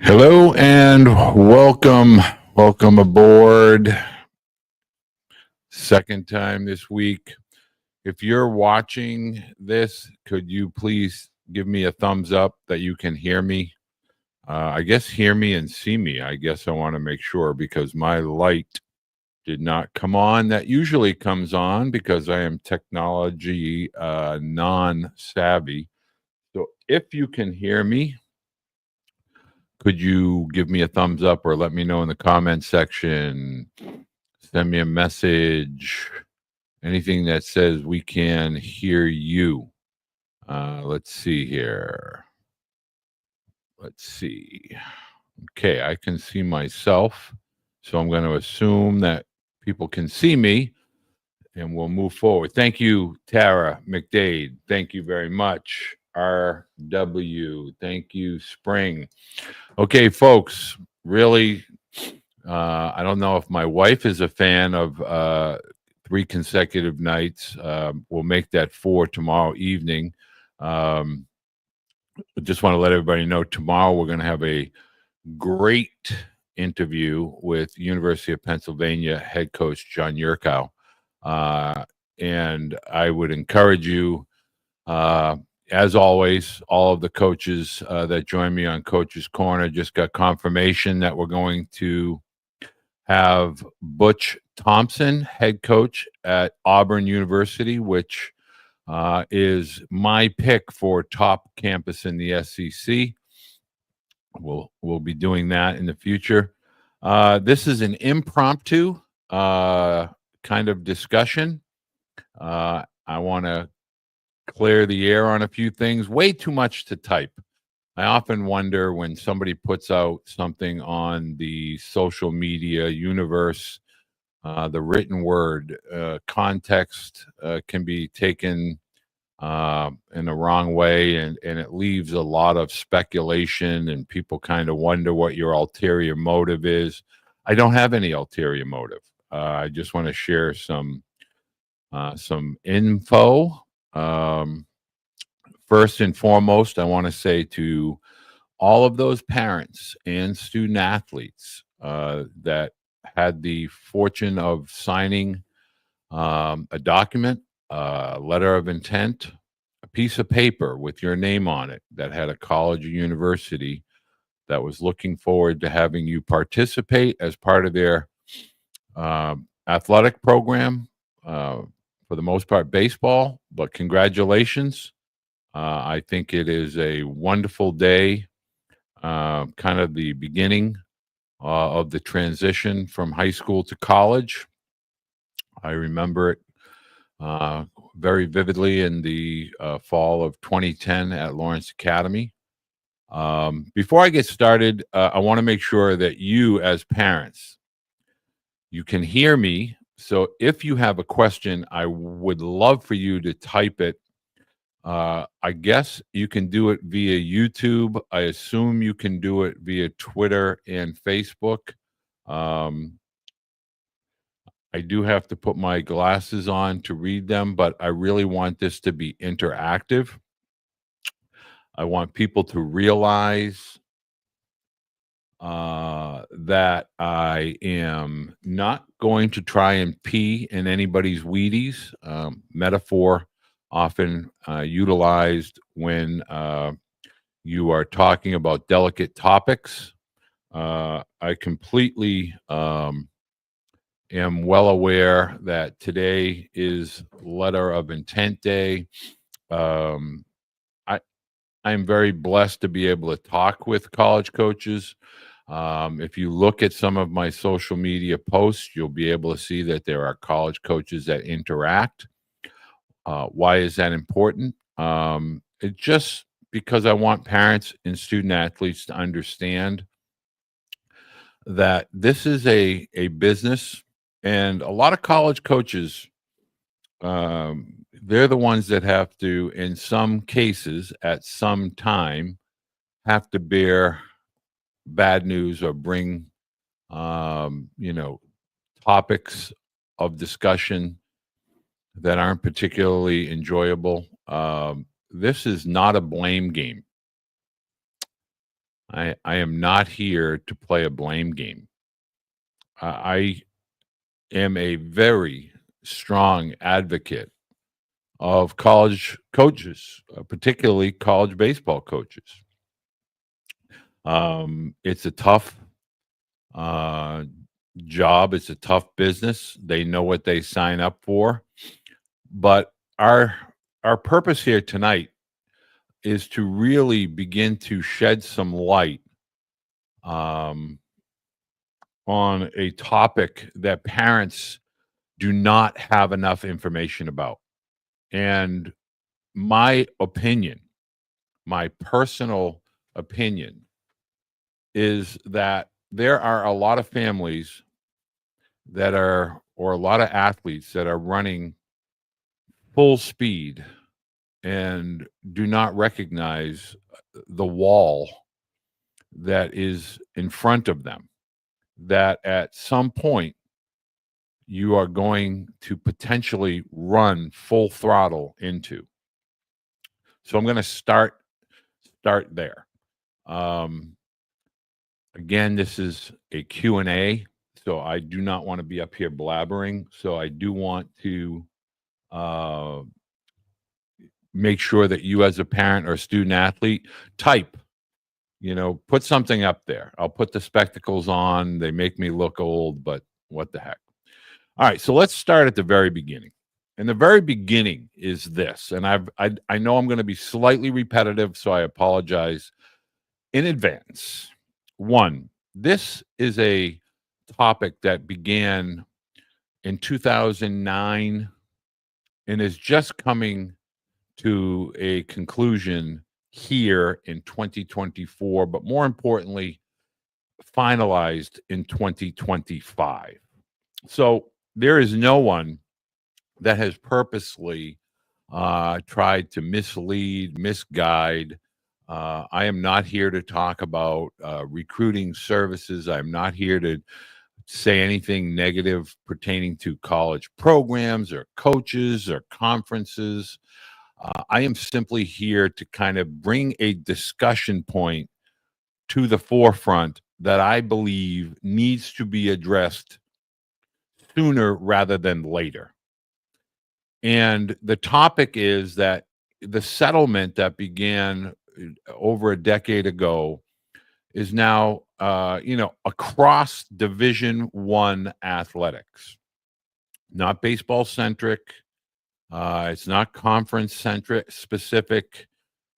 Hello and welcome. Welcome aboard. Second time this week. If you're watching this, could you please give me a thumbs up that you can hear me? I guess hear me and see me. I guess I want to make sure because my light did not come on. That usually comes on because I am technology non savvy. So if you can hear me, could you give me a thumbs up or let me know in the comment section? Send me a message. Anything that says we can hear you. Let's see here. Let's see. Okay, I can see myself. So I'm going to assume that people can see me and we'll move forward. Thank you, Tara McDade. Thank you very much. RW. Thank you, Spring. Okay, folks, really, I don't know if my wife is a fan of 3 consecutive nights. We'll make that 4 tomorrow evening. I just want to let everybody know tomorrow we're going to have a great interview with University of Pennsylvania head coach John Yurkow. And I would encourage you, as always, all of the coaches that join me on Coach's Corner just got confirmation that we're going to have Butch Thompson, head coach at Auburn University, which is my pick for top campus in the SEC. We'll be doing that in the future. This is an impromptu kind of discussion. I want to clear the air on a few things. Way too much to type. I often wonder when somebody puts out something on the social media universe, the written word, context can be taken in the wrong way, and it leaves a lot of speculation, and people kind of wonder what your ulterior motive is. I don't have any ulterior motive. I just want to share some info. First and foremost, I want to say to all of those parents and student athletes that had the fortune of signing a document, a letter of intent, a piece of paper with your name on it that had a college or university that was looking forward to having you participate as part of their athletic program, for the most part, baseball. But congratulations. I think it is a wonderful day, kind of the beginning of the transition from high school to college. I remember it very vividly in the fall of 2010 at Lawrence Academy. Before I get started, I want to make sure that you, as parents, you can hear me. So if you have a question, I would love for you to type it. I guess you can do it via YouTube. I assume you can do it via Twitter and Facebook. I do have to put my glasses on to read them, but I really want this to be interactive. I want people to realize that I am not going to try and pee in anybody's Wheaties. Metaphor often utilized when you are talking about delicate topics. I completely am well aware that today is letter of intent day. I'm very blessed to be able to talk with college coaches. If you look at some of my social media posts, you'll be able to see that there are college coaches that interact. Why is that important? It's just because I want parents and student athletes to understand that this is a business, and a lot of college coaches, they're the ones that have to, in some cases, at some time, have to bear bad news or bring, topics of discussion that aren't particularly enjoyable. This is not a blame game. I am not here to play a blame game. I am a very strong advocate of college coaches, particularly college baseball coaches. It's a tough uh, job. It's a tough business. They know what they sign up for. But our purpose here tonight is to really begin to shed some light um, on a topic that parents do not have enough information about. And my opinion, my personal opinion, is that there are a lot of families that are, or a lot of athletes that are running full speed and do not recognize the wall that is in front of them, that at some point you are going to potentially run full throttle into. So I'm going to start there. Um, Again, this is a Q&A, so I do not want to be up here blabbering. So I do want to uh, make sure that you, as a parent or student athlete, type. Put something up there. I'll put the spectacles on. They make me look old, but what the heck. All right, so let's start at the very beginning. And the very beginning is this, and I know I'm going to be slightly repetitive, so I apologize in advance. One, this is a topic that began in 2009 and is just coming to a conclusion here in 2024, but more importantly, finalized in 2025. So there is no one that has purposely tried to mislead, misguide. I am not here to talk about recruiting services. I'm not here to say anything negative pertaining to college programs or coaches or conferences. I am simply here to kind of bring a discussion point to the forefront that I believe needs to be addressed sooner rather than later. And the topic is that the settlement that began over a decade ago is now, across Division I athletics, not baseball centric. It's not conference centric specific.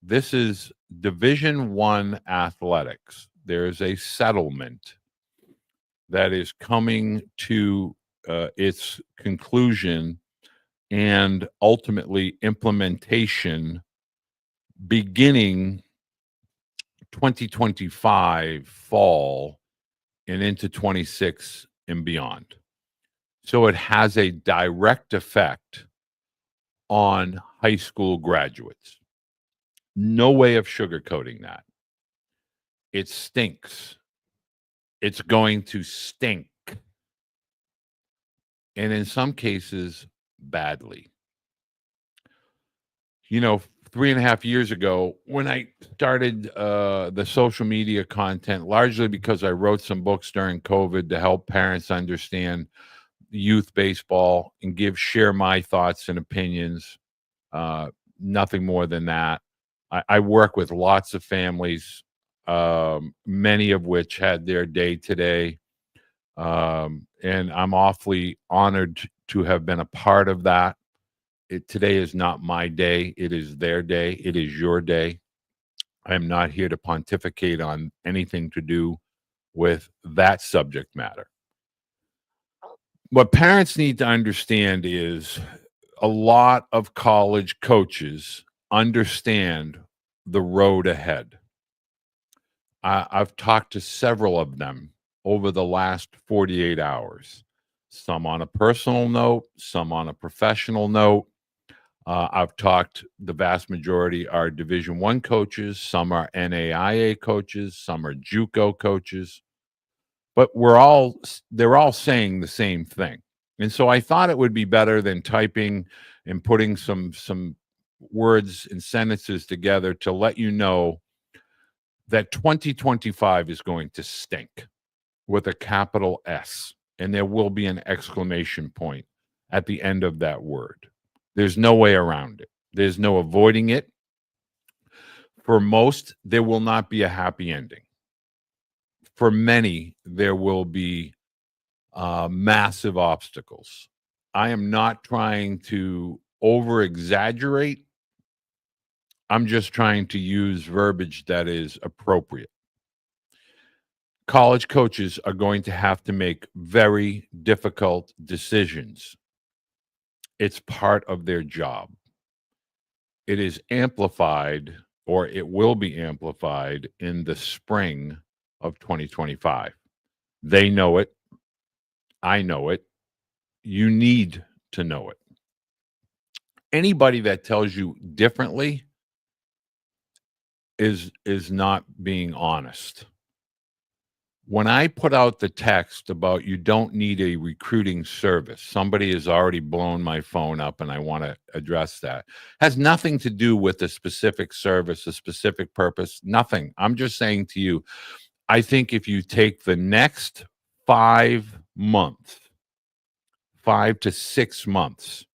This is Division I athletics. There is a settlement that is coming to its conclusion and ultimately implementation beginning 2025 fall and into 26 and beyond. So it has a direct effect on high school graduates. No way of sugarcoating that. It stinks. It's going to stink. And in some cases, badly. 3.5 years ago, when I started the social media content, largely because I wrote some books during COVID to help parents understand youth baseball and share my thoughts and opinions. Nothing more than that. I work with lots of families, many of which had their day today. And I'm awfully honored to have been a part of that. Today is not my day. It is their day. It is your day. I am not here to pontificate on anything to do with that subject matter. What parents need to understand is a lot of college coaches understand the road ahead. I've talked to several of them over the last 48 hours, some on a personal note, some on a professional note. I've talked, the vast majority are Division I coaches, some are NAIA coaches, some are JUCO coaches, but they're all saying the same thing. And so I thought it would be better than typing and putting some words and sentences together to let you know that 2025 is going to stink with a capital S, and there will be an exclamation point at the end of that word. There's no way around it. There's no avoiding it. For most, there will not be a happy ending. For many, there will be massive obstacles. I am not trying to over exaggerate. I'm just trying to use verbiage that is appropriate. College coaches are going to have to make very difficult decisions. It's part of their job. It is amplified, or it will be amplified in the spring of 2025. They know it. I know it. You need to know it. Anybody that tells you differently is not being honest. When I put out the text about you don't need a recruiting service, somebody has already blown my phone up, and I want to address that. Has nothing to do with a specific service, a specific purpose, nothing. I'm just saying to you, I think if you take the next 5 months, 5 to 6 months,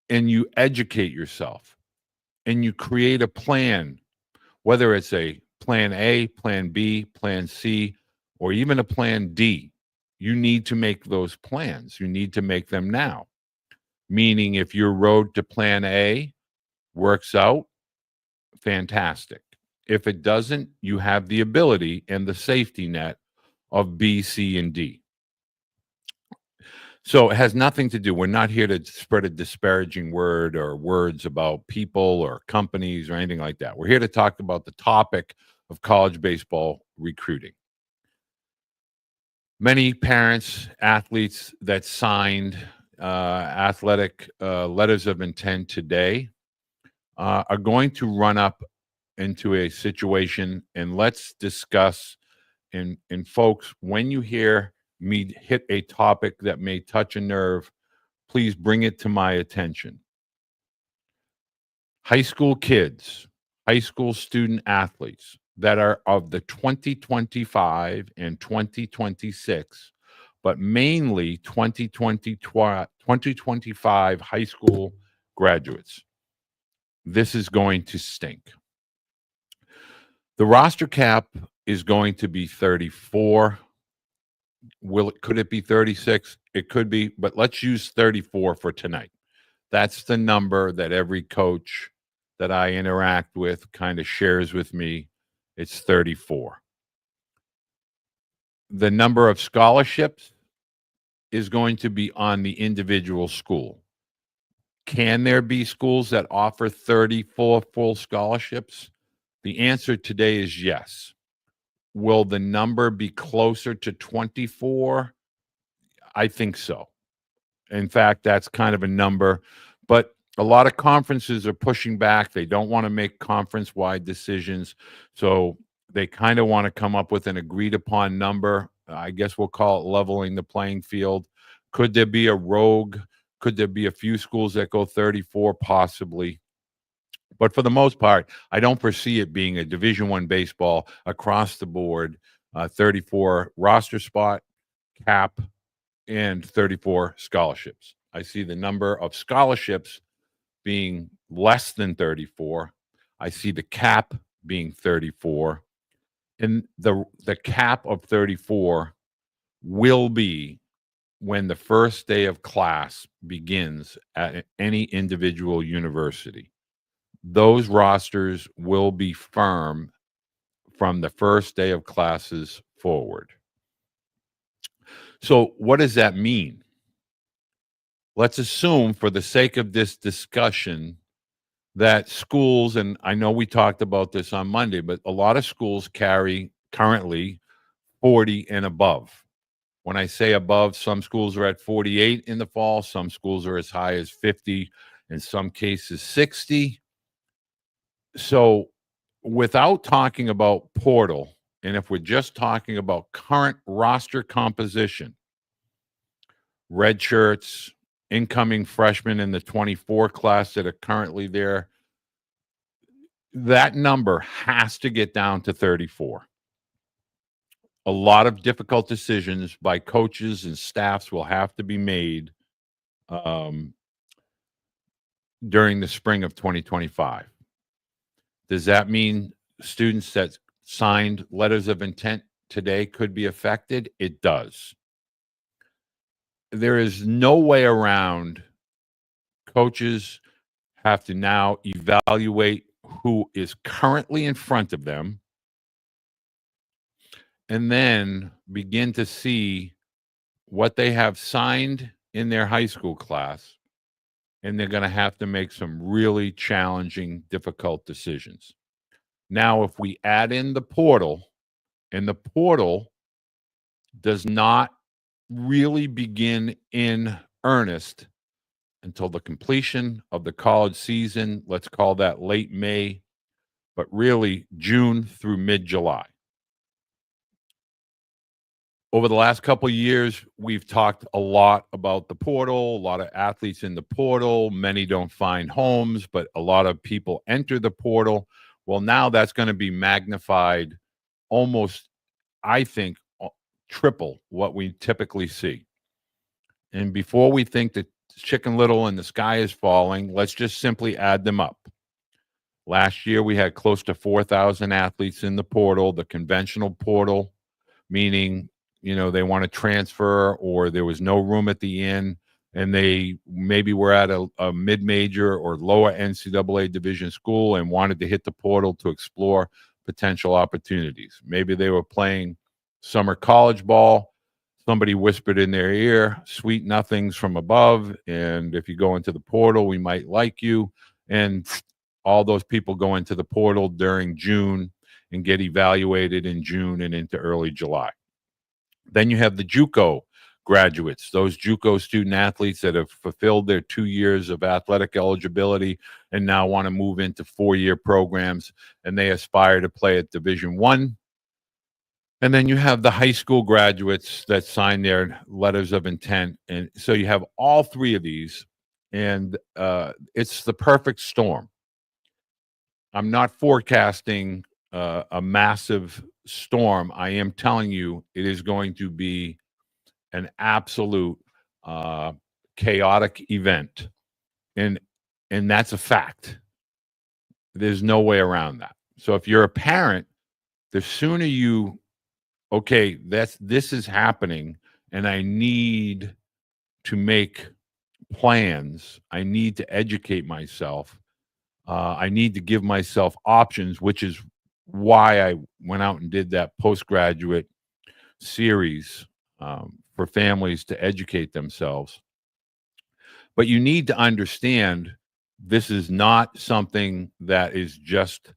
and you educate yourself and you create a plan, whether it's a plan A, plan B, plan C, or even a plan D, you need to make those plans. You need to make them now. Meaning, if your road to plan A works out, fantastic. If it doesn't, you have the ability and the safety net of B, C, and D. So it has nothing to do. We're not here to spread a disparaging word or words about people or companies or anything like that. We're here to talk about the topic of college baseball recruiting. Many parents, athletes that signed athletic letters of intent today are going to run up into a situation, and let's discuss. And folks, when you hear me hit a topic that may touch a nerve, please bring it to my attention. High school kids, high school student athletes that are of the 2025 and 2026, but mainly 2025 high school graduates. This is going to stink. The roster cap is going to be 34. Could it be 36? It could be, but let's use 34 for tonight. That's the number that every coach that I interact with kind of shares with me. It's 34. The number of scholarships is going to be on the individual school. Can there be schools that offer 34 full scholarships? The answer today is yes. Will the number be closer to 24? I think so. In fact, that's kind of a number, but a lot of conferences are pushing back. They don't want to make conference-wide decisions, so they kind of want to come up with an agreed-upon number. I guess we'll call it leveling the playing field. Could there be a rogue? Could there be a few schools that go 34? Possibly. But for the most part, I don't foresee it being a Division I baseball across the board, 34 roster spot, cap, and 34 scholarships. I see the number of scholarships being less than 34. I see the cap being 34. And the cap of 34 will be when the first day of class begins at any individual university. Those rosters will be firm from the first day of classes forward. So what does that mean? Let's assume, for the sake of this discussion, that schools, and I know we talked about this on Monday, but a lot of schools carry currently 40 and above. When I say above, some schools are at 48 in the fall, some schools are as high as 50, in some cases 60. So without talking about portal, and if we're just talking about current roster composition, red shirts, incoming freshmen in the 24 class that are currently there, That number has to get down to 34. A lot of difficult decisions by coaches and staffs will have to be made um, during the spring of 2025. Does that mean students that signed letters of intent today could be affected? It does. There is no way around. Coaches have to now evaluate who is currently in front of them and then begin to see what they have signed in their high school class. And they're going to have to make some really challenging, difficult decisions. Now, if we add in the portal, and the portal does not really begin in earnest until the completion of the college season, let's call that late May, but really June through mid-July. Over the last couple of years, we've talked a lot about the portal, a lot of athletes in the portal. Many don't find homes, but a lot of people enter the portal. Well, now that's going to be magnified almost, I think, triple what we typically see. And before we think that Chicken Little and the sky is falling, let's just simply add them up. Last year, we had close to 4,000 athletes in the portal, the conventional portal, meaning, they want to transfer or there was no room at the inn and they maybe were at a mid-major or lower NCAA division school and wanted to hit the portal to explore potential opportunities. Maybe they were playing summer college ball. Somebody whispered in their ear, sweet nothings from above. And if you go into the portal, we might like you. And all those people go into the portal during June and get evaluated in June and into early July. Then you have the JUCO graduates, those JUCO student athletes that have fulfilled their 2 years of athletic eligibility and now want to move into 4-year programs, and they aspire to play at Division I. And then you have the high school graduates that sign their letters of intent. And so you have all three of these, and it's the perfect storm. I'm not forecasting a massive storm. I am telling you it is going to be an absolute chaotic event. And that's a fact. There's no way around that. So if you're a parent, the sooner you, okay, this is happening and I need to make plans. I need to educate myself. I need to give myself options, which is why I went out and did that postgraduate series for families to educate themselves. But you need to understand this is not something that is just,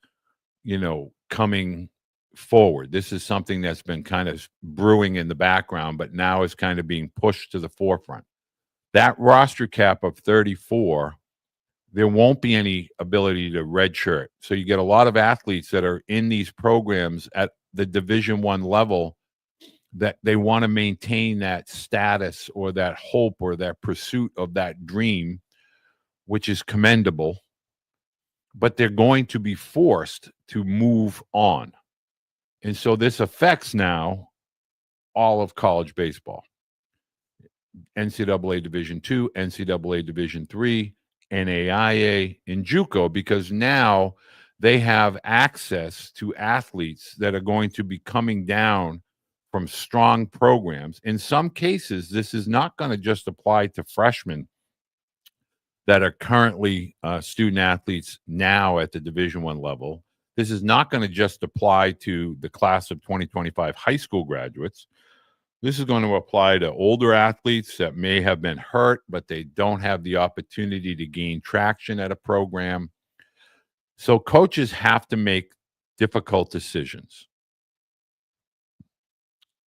coming forward. This is something that's been kind of brewing in the background, but now is kind of being pushed to the forefront. That roster cap of 34, there won't be any ability to redshirt. So you get a lot of athletes that are in these programs at the Division I level that they want to maintain that status or that hope or that pursuit of that dream, which is commendable, but they're going to be forced to move on. And so this affects now all of college baseball. NCAA Division II, NCAA Division III, NAIA, and JUCO, because now they have access to athletes that are going to be coming down from strong programs. In some cases, this is not going to just apply to freshmen that are currently student athletes now at the Division I level. This is not going to just apply to the class of 2025 high school graduates. This is going to apply to older athletes that may have been hurt, but they don't have the opportunity to gain traction at a program. So coaches have to make difficult decisions.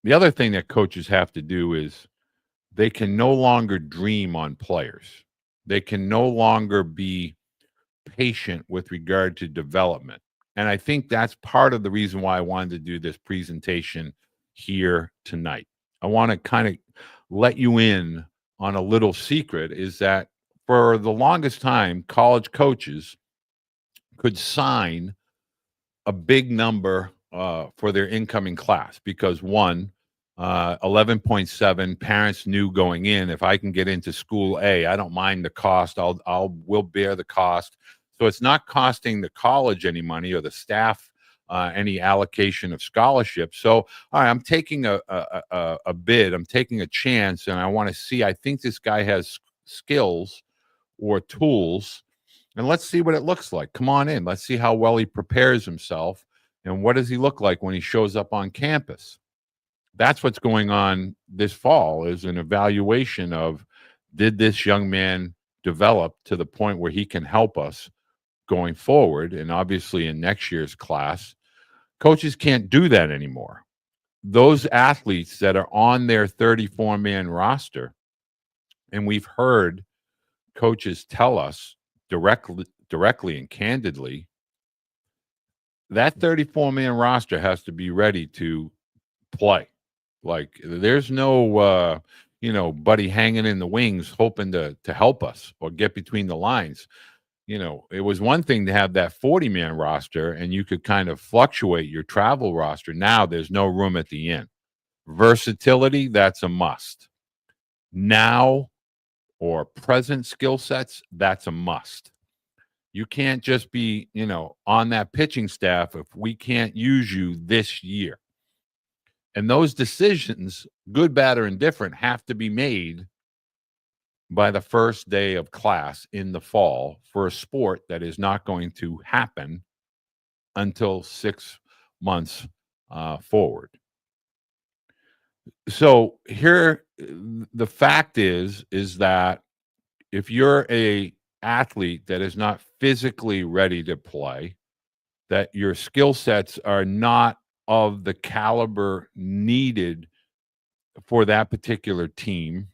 The other thing that coaches have to do is they can no longer dream on players. They can no longer be patient with regard to development. And I think that's part of the reason why I wanted to do this presentation here tonight. I want to kind of let you in on a little secret, is that for the longest time, college coaches could sign a big number for their incoming class because one, 11.7 parents knew going in, if I can get into school A, I don't mind the cost. We'll bear the cost. So it's not costing the college any money or the staff any allocation of scholarships. So all right, I'm taking a bid. I'm taking a chance, and I want to see. I think this guy has skills or tools, and let's see what it looks like. Come on in. Let's see how well he prepares himself, and what does he look like when he shows up on campus. That's what's going on this fall, is an evaluation of, did this young man develop to the point where he can help us going forward. And obviously in next year's class, coaches can't do that anymore. Those athletes that are on their 34-man roster, and we've heard coaches tell us directly and candidly, that 34-man roster has to be ready to play. Like, there's no buddy hanging in the wings hoping to help us or get between the lines. It was one thing to have that 40-man roster and you could kind of fluctuate your travel roster. Now there's no room at the inn. Versatility, that's a must. Now or present skill sets, that's a must. You can't just be, on that pitching staff if we can't use you this year. And those decisions, good, bad, or indifferent, have to be made by the first day of class in the fall for a sport that is not going to happen until 6 months forward. So here, the fact is that if you're a athlete that is not physically ready to play, that your skill sets are not of the caliber needed for that particular team.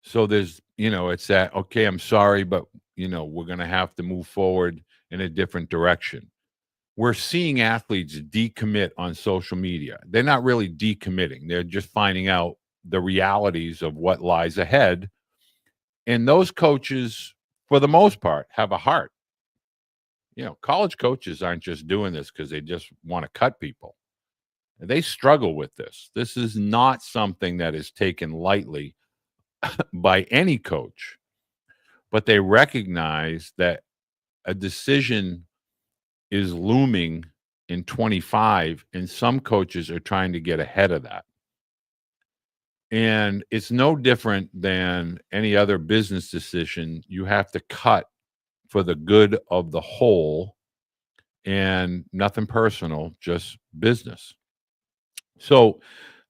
So there's, it's that, okay, I'm sorry, but, we're going to have to move forward in a different direction. We're seeing athletes decommit on social media. They're not really decommitting. They're just finding out the realities of what lies ahead. And those coaches, for the most part, have a heart. College coaches aren't just doing this because they just want to cut people. They struggle with this. This is not something that is taken lightly by any coach, but they recognize that a decision is looming in 25, and some coaches are trying to get ahead of that. And it's no different than any other business decision. You have to cut for the good of the whole, and nothing personal, just business. So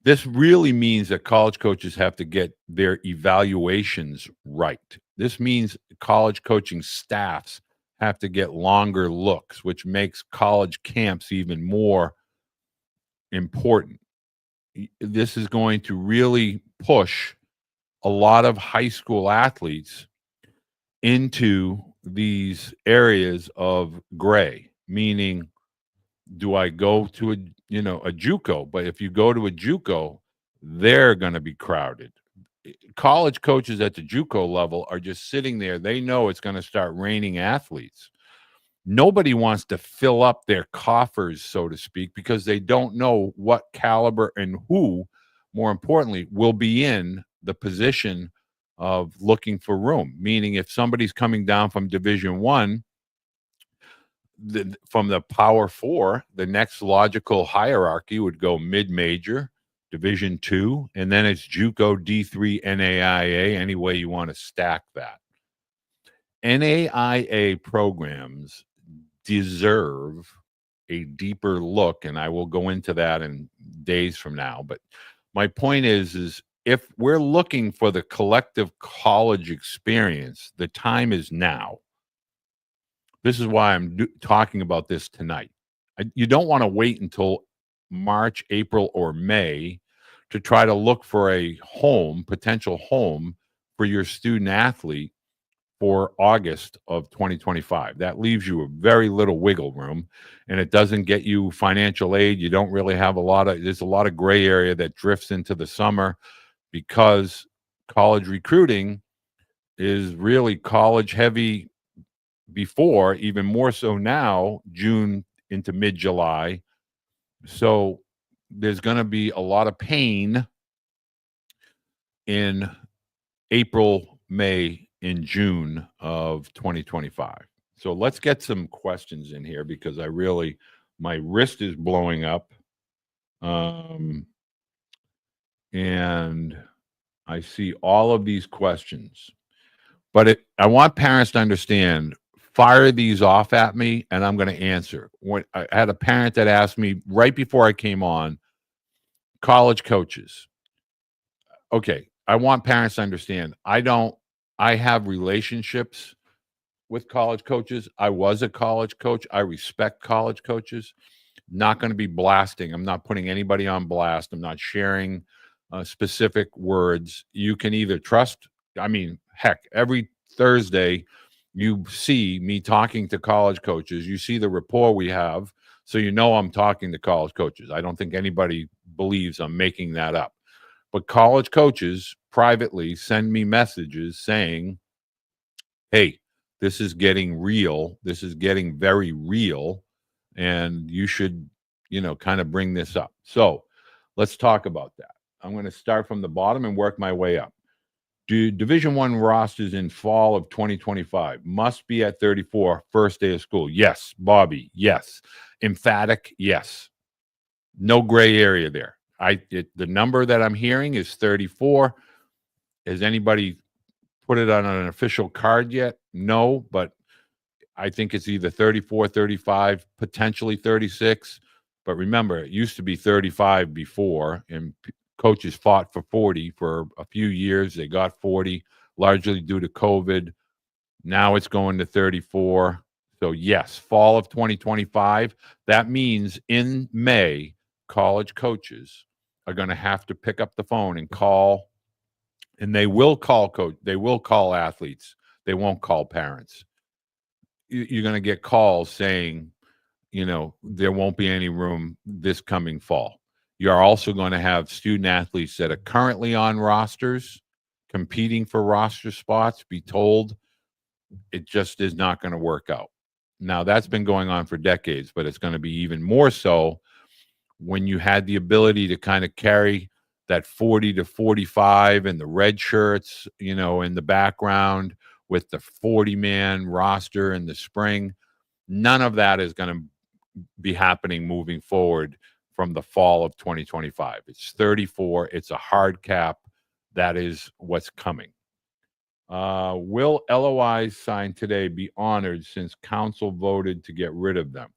this really means that college coaches have to get their evaluations right. This means college coaching staffs have to get longer looks, which makes college camps even more important. This is going to really push a lot of high school athletes into these areas of gray, meaning, do I go to a JUCO? But if you go to a JUCO, they're going to be crowded. College coaches at the JUCO level are just sitting there. They know it's going to start raining athletes. Nobody wants to fill up their coffers, so to speak, because they don't know what caliber and who, more importantly, will be in the position of looking for room. Meaning, if somebody's coming down from Division I, from the Power Four, the next logical hierarchy would go mid-major, Division II, and then it's JUCO, D3, NAIA, any way you want to stack that. NAIA programs deserve a deeper look, and I will go into that in days from now. But my point is if we're looking for the collective college experience, the time is now. This is why I'm talking about this tonight. You don't want to wait until March, April, or May to try to look for a potential home for your student athlete for August of 2025. That leaves you a very little wiggle room, and it doesn't get you financial aid. You don't really have there's a lot of gray area that drifts into the summer because college recruiting is really college heavy before, even more so now, June into mid-July. So there's going to be a lot of pain in April, May, and June of 2025. So let's get some questions in here because my wrist is blowing up. And I see all of these questions. But I want parents to understand, fire these off at me, and I'm going to answer. When I had a parent that asked me right before I came on, college coaches. Okay, I want parents to understand. I have relationships with college coaches. I was a college coach. I respect college coaches. Not going to be blasting. I'm not putting anybody on blast. I'm not sharing specific words. You can either trust, I mean, heck, every Thursday you see me talking to college coaches. You see the rapport we have. So you know I'm talking to college coaches. I don't think anybody believes I'm making that up. But college coaches privately send me messages saying, hey, this is getting real. This is getting very real. And you should, kind of bring this up. So let's talk about that. I'm going to start from the bottom and work my way up. Do Division I rosters in fall of 2025 must be at 34 first day of school? Yes. Bobby, yes. Emphatic, yes. No gray area there. The number that I'm hearing is 34. Has anybody put it on an official card yet? No, but I think it's either 34, 35, potentially 36. But remember, it used to be 35 before, and coaches fought for 40 for a few years. They got 40, largely due to COVID. Now it's going to 34. So, yes, fall of 2025. That means in May, college coaches are going to have to pick up the phone and call, and they will call they will call athletes. They won't call parents. You're going to get calls saying, there won't be any room this coming fall. You're also going to have student athletes that are currently on rosters competing for roster spots be told it just is not going to work out. Now, that's been going on for decades, but it's going to be even more so when you had the ability to kind of carry that 40 to 45 and the red shirts, in the background with the 40-man roster in the spring. None of that is going to be happening moving forward from the fall of 2025. It's 34. It's a hard cap. That is what's coming. Will LOIs signed today be honored since council voted to get rid of them?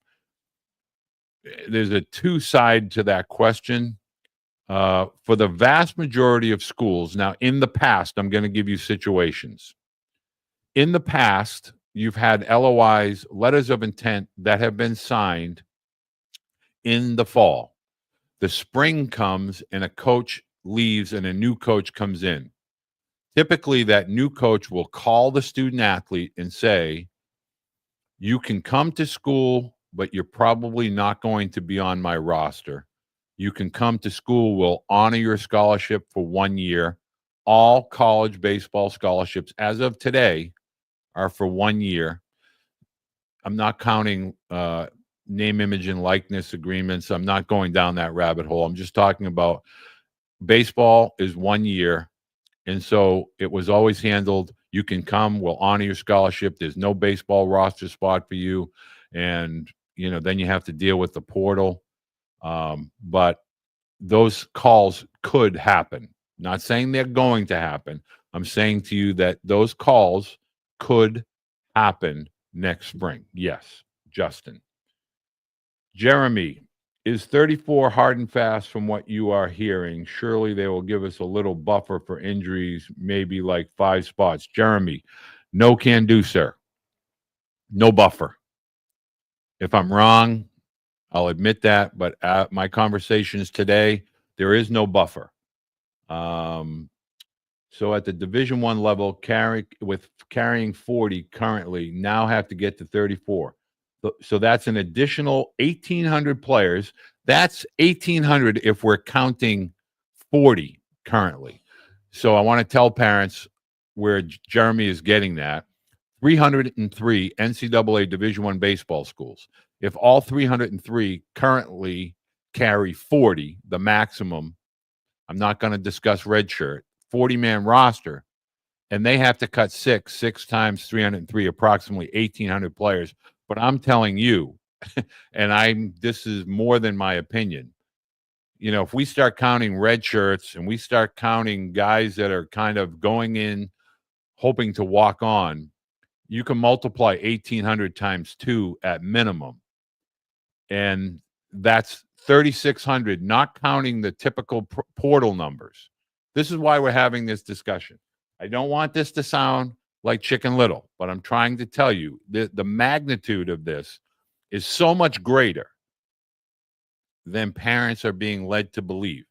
There's a two-side to that question. For the vast majority of schools, now in the past, I'm going to give you situations. In the past, you've had LOIs, letters of intent, that have been signed in the fall. The spring comes and a coach leaves and a new coach comes in. Typically, that new coach will call the student athlete and say, you can come to school, but you're probably not going to be on my roster. You can come to school. We'll honor your scholarship for 1 year. All college baseball scholarships as of today are for 1 year. I'm not counting name, image, and likeness agreements. I'm not going down that rabbit hole. I'm just talking about baseball is 1 year. And so it was always handled, you can come, we'll honor your scholarship. There's no baseball roster spot for you. And, then you have to deal with the portal. But those calls could happen. Not saying they're going to happen. I'm saying to you that those calls could happen next spring. Yes, Justin. Jeremy, is 34 hard and fast from what you are hearing? Surely they will give us a little buffer for injuries, maybe like 5 spots. Jeremy, no can do, sir. No buffer. If I'm wrong, I'll admit that, but at my conversations today, there is no buffer. So at the Division I level, carrying 40 currently, now have to get to 34. So that's an additional 1,800 players. That's 1,800 if we're counting 40 currently. So I want to tell parents where Jeremy is getting that. 303 NCAA Division I baseball schools. If all 303 currently carry 40, the maximum, I'm not going to discuss redshirt, 40-man roster, and they have to cut six times 303, approximately 1,800 players. But I'm telling you, and this is more than my opinion. If we start counting red shirts and we start counting guys that are kind of going in hoping to walk on, you can multiply 1,800 times 2 at minimum. And that's 3,600, not counting the typical portal numbers. This is why we're having this discussion. I don't want this to sound like Chicken Little, but I'm trying to tell you the magnitude of this is so much greater than parents are being led to believe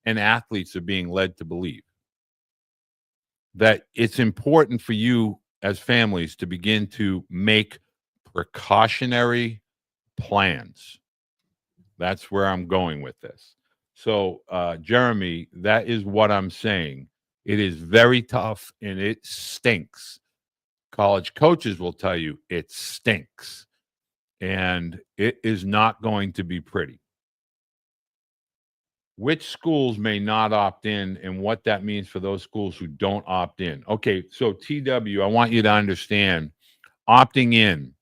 and athletes are being led to believe. That it's important for you as families to begin to make precautionary plans. That's where I'm going with this. So, Jeremy, that is what I'm saying. It is very tough and it stinks. College coaches will tell you it stinks. And it is not going to be pretty. Which schools may not opt in and what that means for those schools who don't opt in. Okay, so TW, I want you to understand opting in.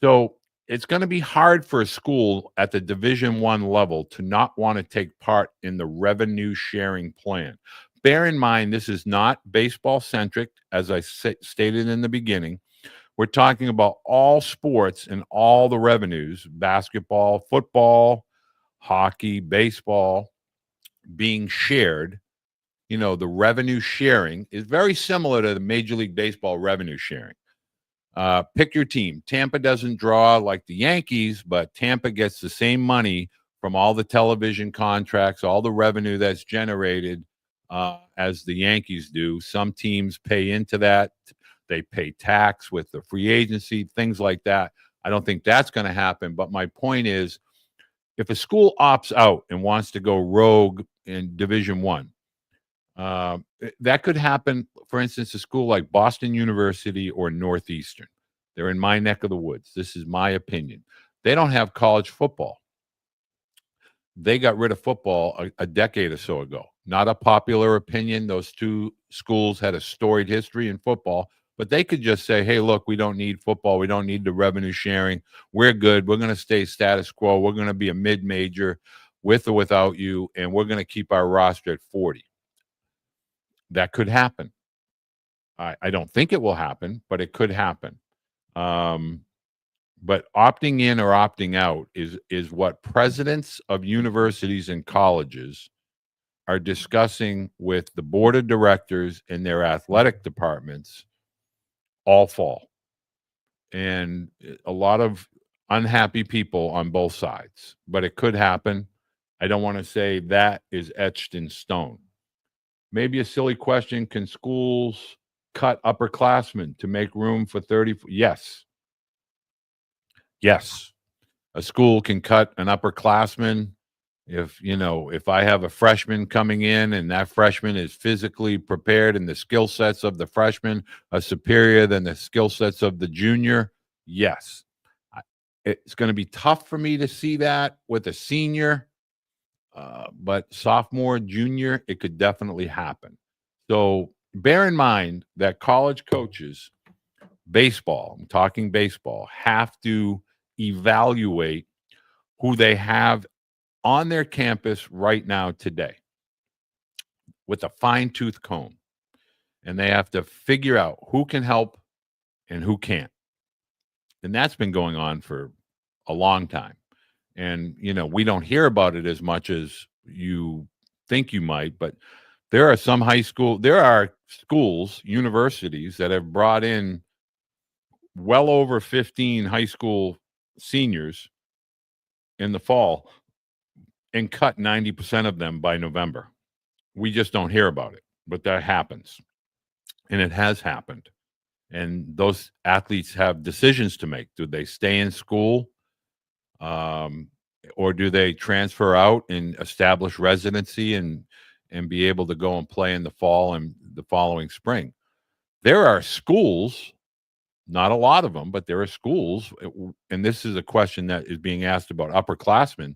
So it's going to be hard for a school at the Division I level to not want to take part in the revenue sharing plan. Bear in mind, this is not baseball centric, as I stated in the beginning. We're talking about all sports and all the revenues, basketball, football, hockey, baseball, being shared. The revenue sharing is very similar to the Major League Baseball revenue sharing. Pick your team. Tampa doesn't draw like the Yankees, but Tampa gets the same money from all the television contracts, all the revenue that's generated as the Yankees do. Some teams pay into that. They pay tax with the free agency, things like that. I don't think that's going to happen. But my point is, if a school opts out and wants to go rogue in Division I, that could happen. For instance, a school like Boston University or Northeastern. They're in my neck of the woods. This is my opinion. They don't have college football. They got rid of football a decade or so ago. Not a popular opinion. Those two schools had a storied history in football, but they could just say, hey, look, we don't need football. We don't need the revenue sharing. We're good. We're going to stay status quo. We're going to be a mid-major with or without you, and we're going to keep our roster at 40. That could happen. I don't think it will happen, but it could happen. But opting in or opting out is what presidents of universities and colleges are discussing with the board of directors and their athletic departments all fall. And a lot of unhappy people on both sides, but it could happen. I don't want to say that is etched in stone. Maybe a silly question. Can schools cut upperclassmen to make room for 30? Yes. Yes. A school can cut an upperclassman if I have a freshman coming in and that freshman is physically prepared and the skill sets of the freshman are superior than the skill sets of the junior. Yes. It's going to be tough for me to see that with a senior. But sophomore, junior, it could definitely happen. So bear in mind that college coaches, baseball, I'm talking baseball, have to evaluate who they have on their campus right now today with a fine-tooth comb. And they have to figure out who can help and who can't. And that's been going on for a long time. And, we don't hear about it as much as you think you might, but there are schools, universities that have brought in well over 15 high school seniors in the fall and cut 90% of them by November. We just don't hear about it, but that happens. And it has happened. And those athletes have decisions to make. Do they stay in school? Or do they transfer out and establish residency and be able to go and play in the fall and the following spring? There are schools not a lot of them, but there are schools, and this is a question that is being asked about upperclassmen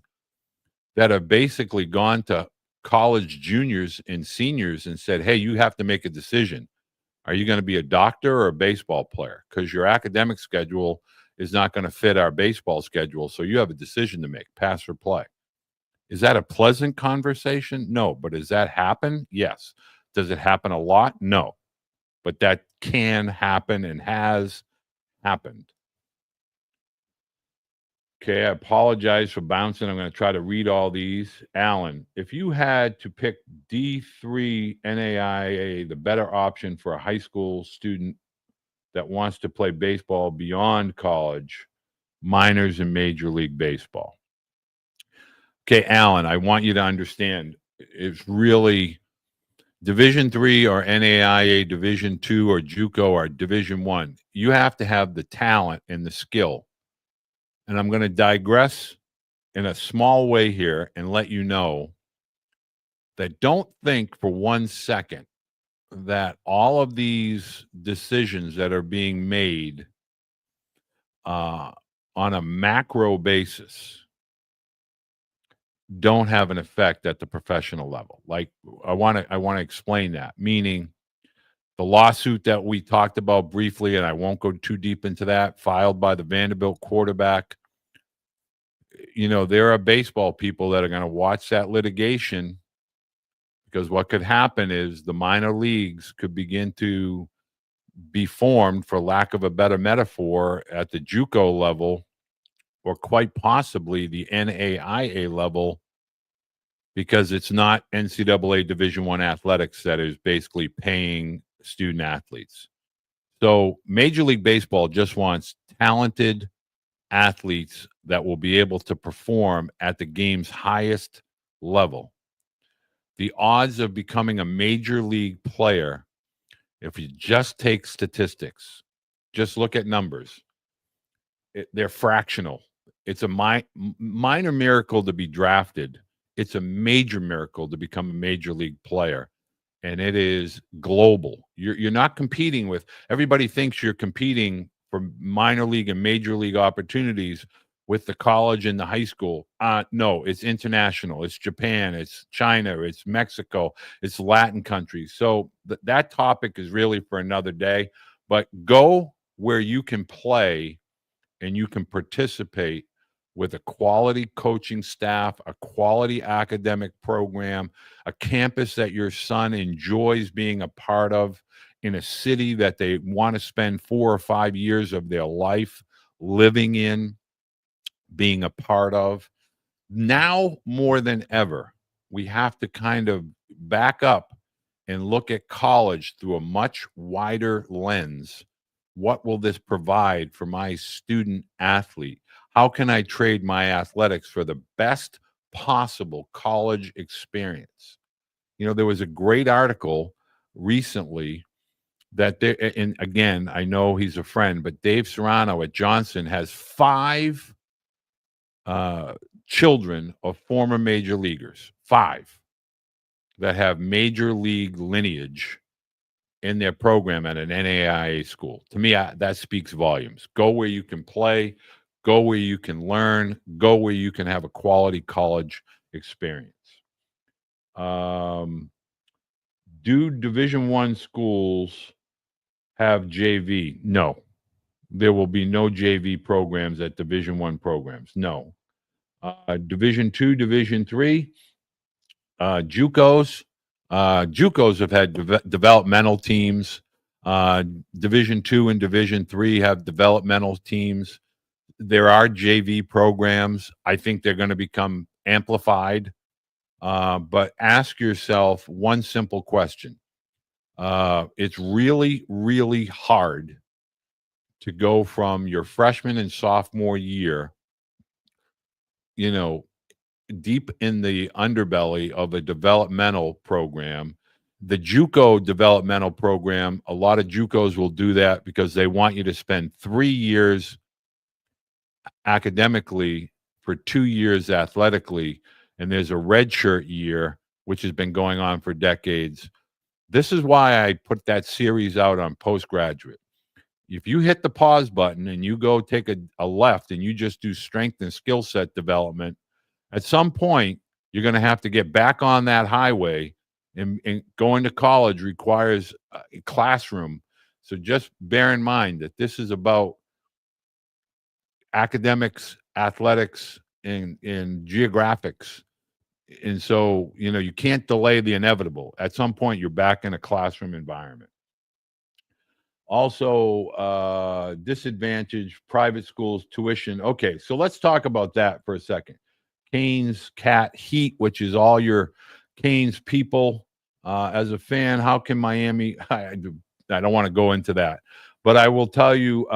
that have basically gone to college juniors and seniors and said, hey, you have to make a decision. Are you going to be a doctor or a baseball player? Because your academic schedule is not going to fit our baseball schedule. So you have a decision to make, pass or play. Is that a pleasant conversation? No. But does that happen? Yes. Does it happen a lot? No. But that can happen and has happened. Okay, I apologize for bouncing. I'm going to try to read all these. Alan, if you had to pick D3 NAIA, the better option for a high school student that wants to play baseball beyond college, minors in Major League Baseball. Okay, Alan, I want you to understand it's really Division 3 or NAIA, Division 2 or JUCO or Division 1. You have to have the talent and the skill. And I'm going to digress in a small way here and let you know that don't think for 1 second that all of these decisions that are being made on a macro basis don't have an effect at the professional level. Like I want to explain that, meaning the lawsuit that we talked about briefly, and I won't go too deep into that, filed by the Vanderbilt quarterback. You know, there are baseball people that are going to watch that litigation, because what could happen is the minor leagues could begin to be formed, for lack of a better metaphor, at the JUCO level or quite possibly the NAIA level, because it's not NCAA Division I athletics that is basically paying student athletes. So Major League Baseball just wants talented athletes that will be able to perform at the game's highest level. The odds of becoming a major league player, if you just take statistics, just look at numbers, they're fractional. It's a minor miracle to be drafted. It's a major miracle to become a major league player. And it is global. You're not competing with, everybody thinks you're competing for minor league and major league opportunities with the college and the high school. No, it's international. It's Japan, it's China, it's Mexico, it's Latin countries. So that topic is really for another day. But go where you can play and you can participate with a quality coaching staff, a quality academic program, a campus that your son enjoys being a part of, in a city that they want to spend 4 or 5 years of their life living in, being a part of. Now more than ever, we have to kind of back up and look at college through a much wider lens. What will this provide for my student athlete? How can I trade my athletics for the best possible college experience? You know, there was a great article recently that there, and again, I know he's a friend, but Dave Serrano at Johnson has 5 children of former major leaguers, 5 that have major league lineage in their program at an NAIA school. To me, that speaks volumes. Go where you can play, go where you can learn, go where you can have a quality college experience. Do Division I schools have JV? No. There will be no JV programs at Division I programs. No. Division II, Division III, JUCOs. JUCOs have had developmental teams. Division II and Division III have developmental teams. There are JV programs. I think they're going to become amplified. But ask yourself one simple question. It's really, really hard to go from your freshman and sophomore year, you know, deep in the underbelly of a developmental program. The JUCO developmental program, a lot of JUCOs will do that because they want you to spend 3 years academically for 2 years athletically, and there's a redshirt year, which has been going on for decades. This is why I put that series out on postgraduate. If you hit the pause button and you go take a left and you just do strength and skill set development, at some point, you're going to have to get back on that highway, and going to college requires a classroom. So just bear in mind that this is about academics, athletics, and geographics. And so, you can't delay the inevitable. At some point, you're back in a classroom environment. Also, disadvantaged private schools tuition. Okay, so let's talk about that for a second. Canes, Cat, Heat, which is all your Canes people. As a fan, how can Miami? I don't want to go into that, but I will tell you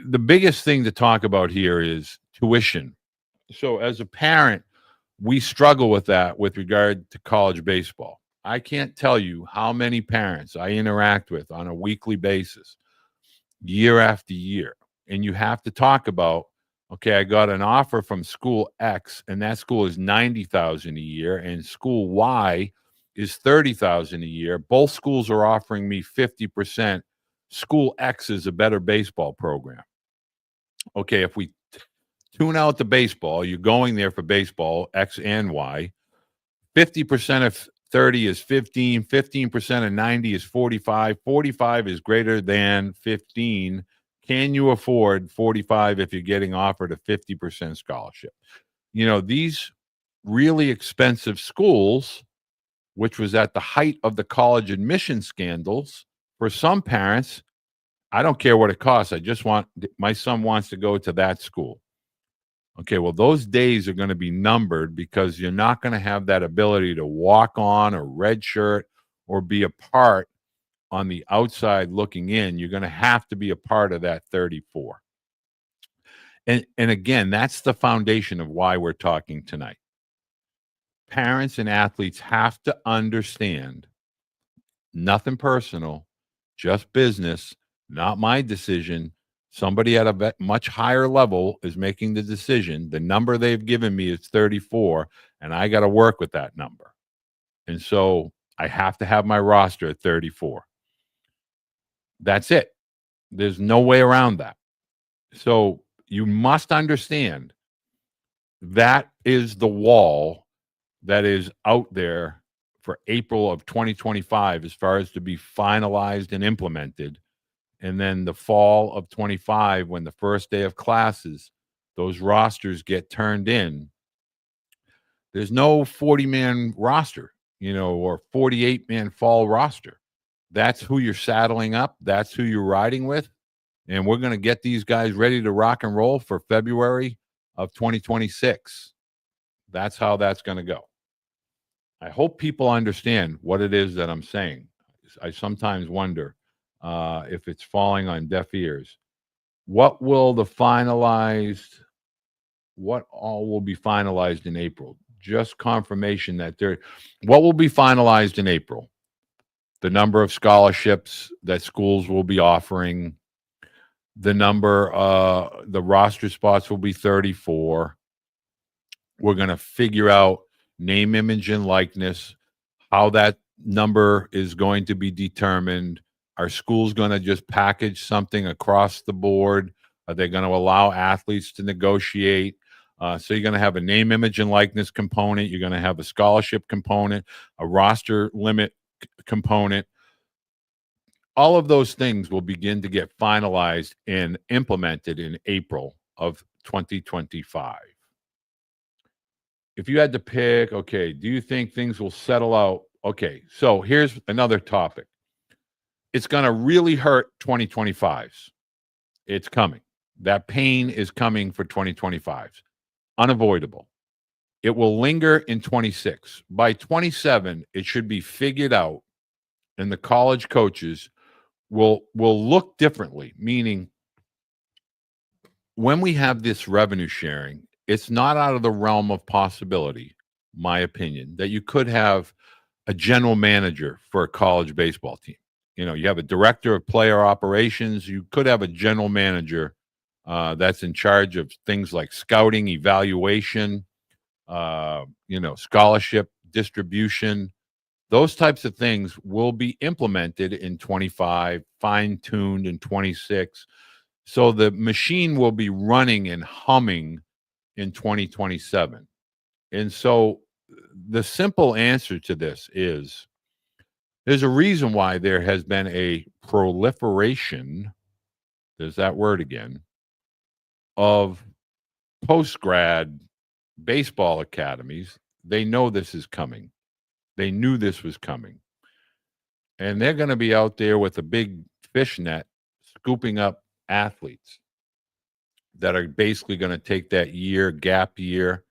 the biggest thing to talk about here is tuition. So, as a parent, we struggle with that with regard to college baseball. I can't tell you how many parents I interact with on a weekly basis, year after year. And you have to talk about, okay, I got an offer from school X, and that school is 90,000 a year, and school Y is 30,000 a year. Both schools are offering me 50%. School X is a better baseball program. Okay, if we tune out the baseball, you're going there for baseball, X and Y. 50% of 30 is 15, 15% of 90 is 45, 45 is greater than 15. Can you afford 45 if you're getting offered a 50% scholarship? These really expensive schools, which was at the height of the college admission scandals, for some parents, I don't care what it costs. I just want my son wants to go to that school. Okay, well, those days are going to be numbered because you're not going to have that ability to walk on a red shirt or be a part on the outside looking in. You're going to have to be a part of that 34. And again, that's the foundation of why we're talking tonight. Parents and athletes have to understand nothing personal, just business, not my decision. Somebody at a much higher level is making the decision. The number they've given me is 34, and I got to work with that number. And so I have to have my roster at 34. That's it. There's no way around that. So you must understand that is the wall that is out there for April of 2025 as far as to be finalized and implemented. And then the fall of 25, when the first day of classes, those rosters get turned in. There's no 40-man roster, or 48-man fall roster. That's who you're saddling up. That's who you're riding with. And we're going to get these guys ready to rock and roll for February of 2026. That's how that's going to go. I hope people understand what it is that I'm saying. I sometimes wonder if it's falling on deaf ears. What all will be finalized in April? Just confirmation that what will be finalized in April? The number of scholarships that schools will be offering, the roster spots will be 34. We're going to figure out name, image, and likeness, how that number is going to be determined. Are schools going to just package something across the board? Are they going to allow athletes to negotiate? So you're going to have a name, image, and likeness component. You're going to have a scholarship component, a roster limit component. All of those things will begin to get finalized and implemented in April of 2025. If you had to pick, okay, do you think things will settle out? Okay, so here's another topic. It's going to really hurt 2025s. It's coming. That pain is coming for 2025s. Unavoidable. It will linger in 26. By 27, it should be figured out, and the college coaches will look differently, meaning when we have this revenue sharing, it's not out of the realm of possibility, my opinion, that you could have a general manager for a college baseball team. You have a director of player operations. You could have a general manager that's in charge of things like scouting, evaluation, scholarship distribution, Those types of things will be implemented in 25, fine-tuned in 26. So the machine will be running and humming in 2027. And so the simple answer to this is there's a reason why there has been a proliferation, there's that word again, of post-grad baseball academies. They know this is coming. They knew this was coming. And they're going to be out there with a big fish net scooping up athletes that are basically going to take that gap year,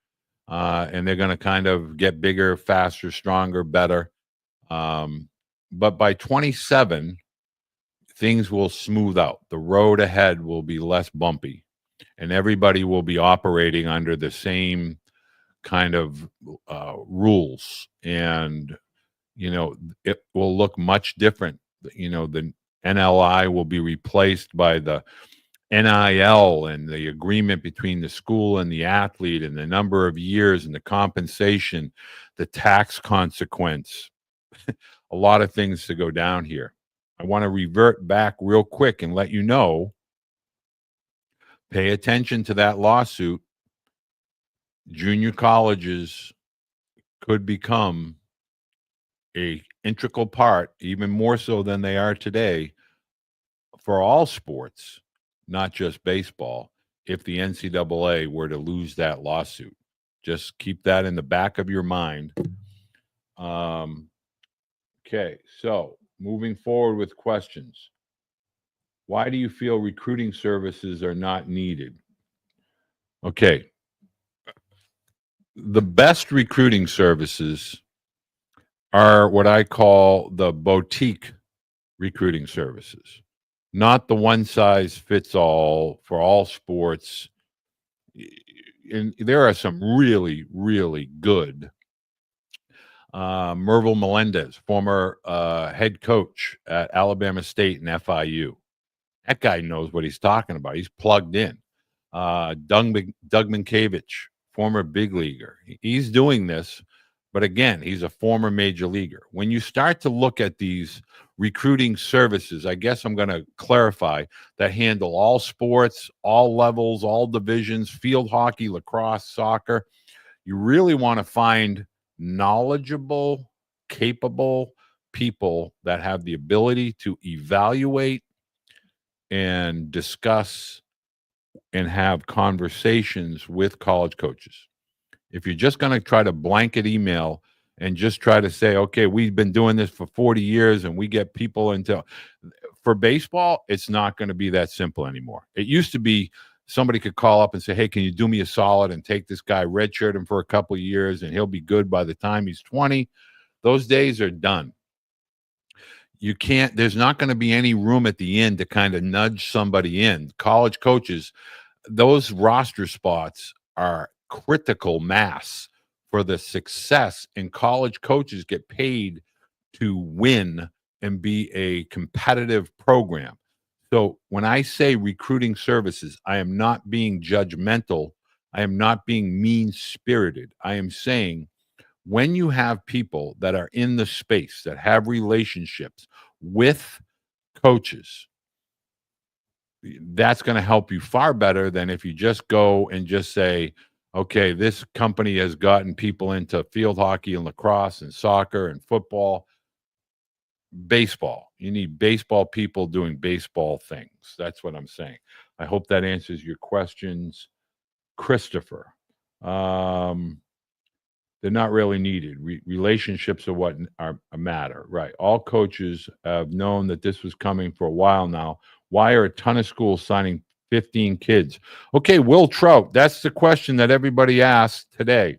and they're going to kind of get bigger, faster, stronger, better. But by 27, things will smooth out. The road ahead will be less bumpy, and everybody will be operating under the same kind of rules. And, it will look much different. The NLI will be replaced by the NIL, and the agreement between the school and the athlete, and the number of years, and the compensation, the tax consequence. A lot of things to go down here. I want to revert back real quick and let you know, pay attention to that lawsuit. Junior colleges could become a integral part, even more so than they are today, for all sports, not just baseball, if the NCAA were to lose that lawsuit. Just keep that in the back of your mind. Okay, so moving forward with questions. Why do you feel recruiting services are not needed? Okay. The best recruiting services are what I call the boutique recruiting services, not the one size fits all for all sports. And there are some really, really good. Mervil Melendez, former head coach at Alabama State and FIU. That guy knows what he's talking about. He's plugged in. Doug Minkiewicz, former big leaguer. He's doing this, but again, he's a former major leaguer. When you start to look at these recruiting services, I guess I'm going to clarify, that handle all sports, all levels, all divisions, field hockey, lacrosse, soccer, you really want to find knowledgeable, capable people that have the ability to evaluate and discuss and have conversations with college coaches. If you're just going to try to blanket email and just try to say, okay, we've been doing this for 40 years and we get people into, for baseball, it's not going to be that simple anymore. It used to be somebody could call up and say, hey, can you do me a solid and take this guy, redshirt him for a couple of years, and he'll be good by the time he's 20. Those days are done. You can't, there's not going to be any room at the end to kind of nudge somebody in. College coaches, those roster spots are critical mass for the success, and college coaches get paid to win and be a competitive program. So when I say recruiting services, I am not being judgmental. I am not being mean-spirited. I am saying when you have people that are in the space, that have relationships with coaches, that's going to help you far better than if you just go and just say, okay, this company has gotten people into field hockey and lacrosse and soccer and football. Baseball. You need baseball people doing baseball things. That's what I'm saying. I hope that answers your questions, Christopher. They're not really needed. Relationships are what are a matter, right? All coaches have known that this was coming for a while now. Why are a ton of schools signing 15 kids? Okay, Will Trout, that's the question that everybody asked today.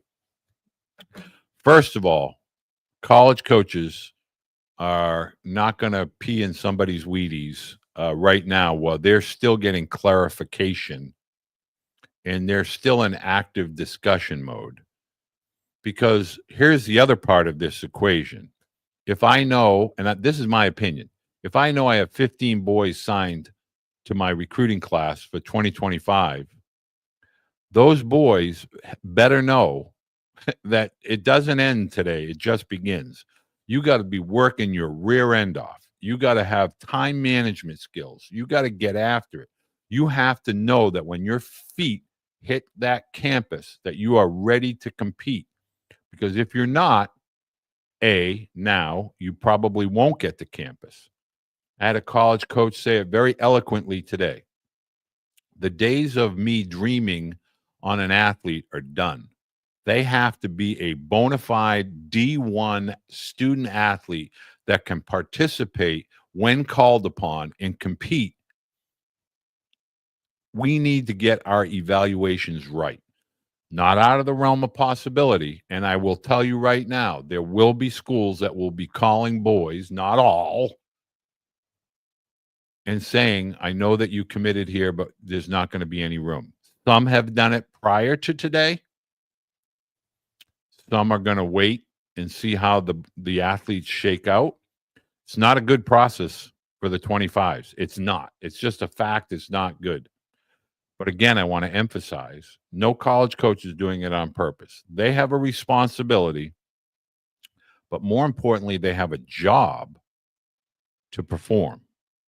First of all, college coaches are not going to pee in somebody's Wheaties right now while they're still getting clarification and they're still in active discussion mode. Because here's the other part of this equation. If I know, and this is my opinion, if I know I have 15 boys signed to my recruiting class for 2025, those boys better know that it doesn't end today. It just begins. You got to be working your rear end off. You got to have time management skills. You got to get after it. You have to know that when your feet hit that campus, that you are ready to compete. Because if you're not, now you probably won't get to campus. I had a college coach say it very eloquently today. The days of me dreaming on an athlete are done. They have to be a bona fide D1 student athlete that can participate when called upon and compete. We need to get our evaluations right. Not out of the realm of possibility. And I will tell you right now, there will be schools that will be calling boys, not all, and saying, I know that you committed here, but there's not going to be any room. Some have done it prior to today. Some are going to wait and see how the athletes shake out. It's not a good process for the 25s. It's not. It's just a fact. It's not good. But again, I want to emphasize, no college coach is doing it on purpose. They have a responsibility, but more importantly, they have a job to perform.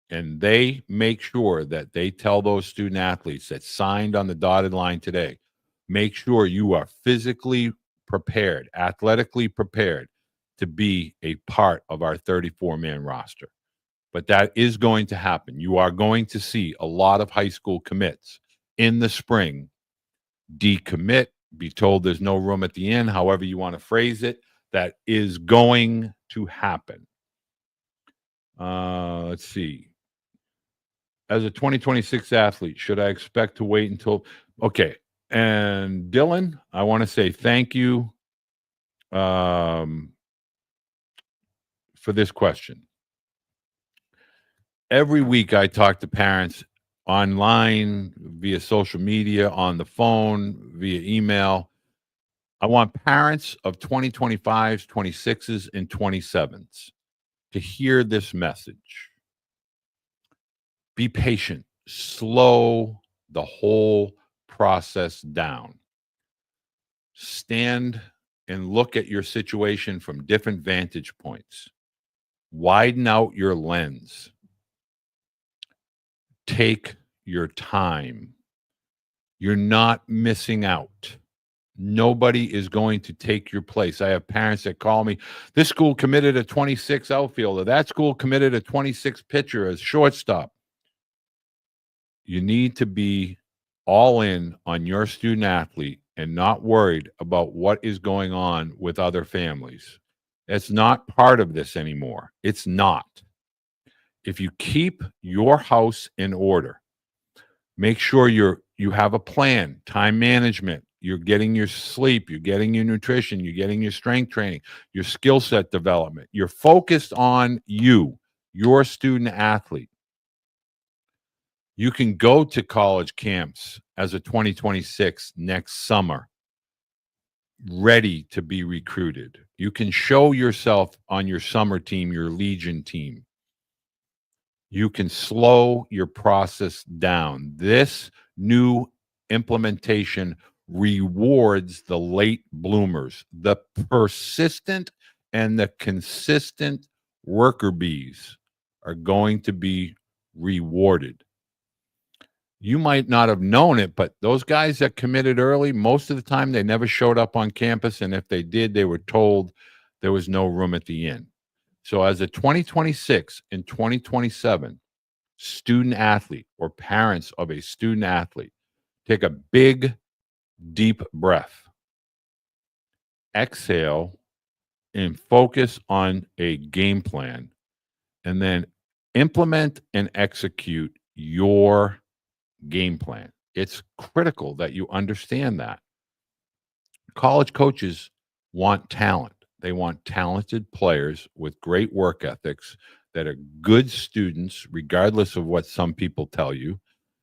And they make sure that they tell those student athletes that signed on the dotted line today, make sure you are physically prepared, athletically prepared to be a part of our 34-man roster. But that is going to happen. You are going to see a lot of high school commits in the spring decommit, be told there's no room at the inn, however you want to phrase it. That is going to happen. Let's see. As a 2026 athlete, should I expect to wait until? Okay. And Dylan, I want to say thank you for this question. Every week I talk to parents online, via social media, on the phone, via email. I want parents of 2025s, 26s, and 27s to hear this message. Be patient. Slow the whole process down. Stand and look at your situation from different vantage points. Widen out your lens. Take your time. You're not missing out. Nobody is going to take your place. I have parents that call me, this school committed a 26 outfielder. That school committed a 26 pitcher as shortstop. You need to be all in on your student athlete and not worried about what is going on with other families. It's not part of this anymore. It's not. If you keep your house in order, make sure you have a plan, time management, you're getting your sleep, you're getting your nutrition, you're getting your strength training, your skill set development. You're focused on you, your student athlete. You can go to college camps as a 2026 next summer, ready to be recruited. You can show yourself on your summer team, your Legion team. You can slow your process down. This new implementation rewards the late bloomers, the persistent and the consistent worker bees are going to be rewarded. You might not have known it, but those guys that committed early, most of the time they never showed up on campus. And if they did, they were told there was no room at the inn. So as a 2026 and 2027 student athlete or parents of a student athlete, take a big, deep breath. Exhale and focus on a game plan, and then implement and execute your game plan. It's critical that you understand that. College coaches want talent. They want talented players with great work ethics that are good students, regardless of what some people tell you.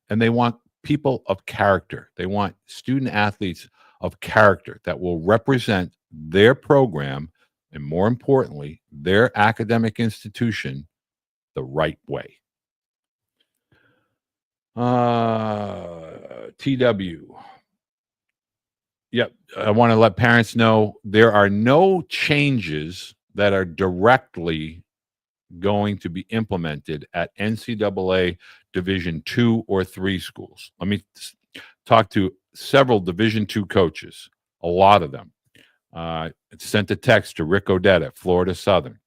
And they want people of character. They want student athletes of character that will represent their program and, more importantly, their academic institution the right way. TW. Yep. I want to let parents know there are no changes that are directly going to be implemented at NCAA Division 2 or 3 schools. Let me talk to several Division 2 coaches, a lot of them. Sent a text to Rick Odette at Florida Southern,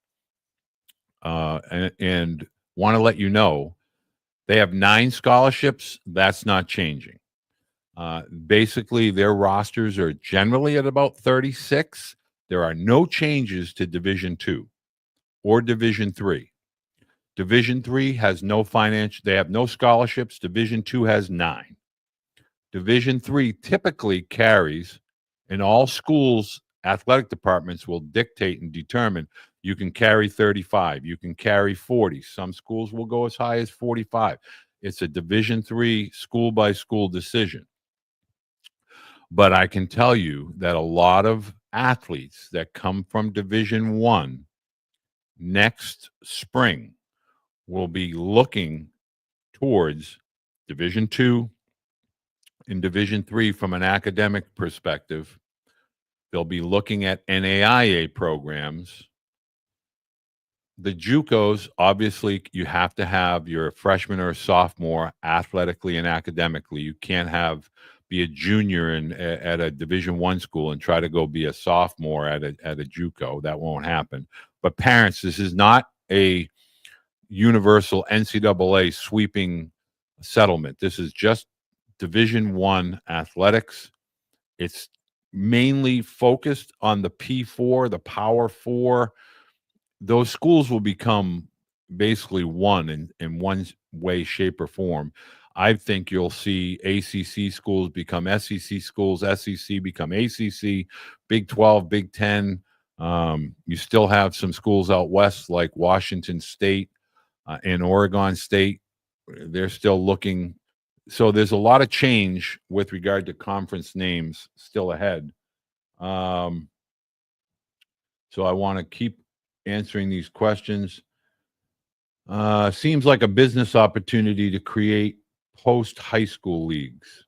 and want to let you know they have 9 scholarships. That's not changing. Basically, their rosters are generally at about 36. There are no changes to Division 2 or Division 3. Division 3 has no financial, they have no scholarships. Division 2 has 9. Division 3 typically carries, and all schools' athletic departments will dictate and determine you can carry 35, you can carry 40. Some schools will go as high as 45. It's a Division 3 school by school decision. But I can tell you that a lot of athletes that come from Division 1 next spring will be looking towards Division 2 and Division 3 from an academic perspective. They'll be looking at NAIA programs. The JUCOs, obviously, you have to have your freshman or sophomore athletically and academically. You can't be a junior at a Division 1 school and try to go be a sophomore at a JUCO. That won't happen. But parents, this is not a universal NCAA sweeping settlement. This is just Division 1 athletics. It's mainly focused on the P4, the Power 4. Those schools will become basically one in one way, shape, or form. I think you'll see ACC schools become SEC schools, SEC become ACC, Big 12, Big 10. You still have some schools out west like Washington State and Oregon State. They're still looking. So there's a lot of change with regard to conference names still ahead. So I want to keep answering these questions. Seems like a business opportunity to create post-high school leagues.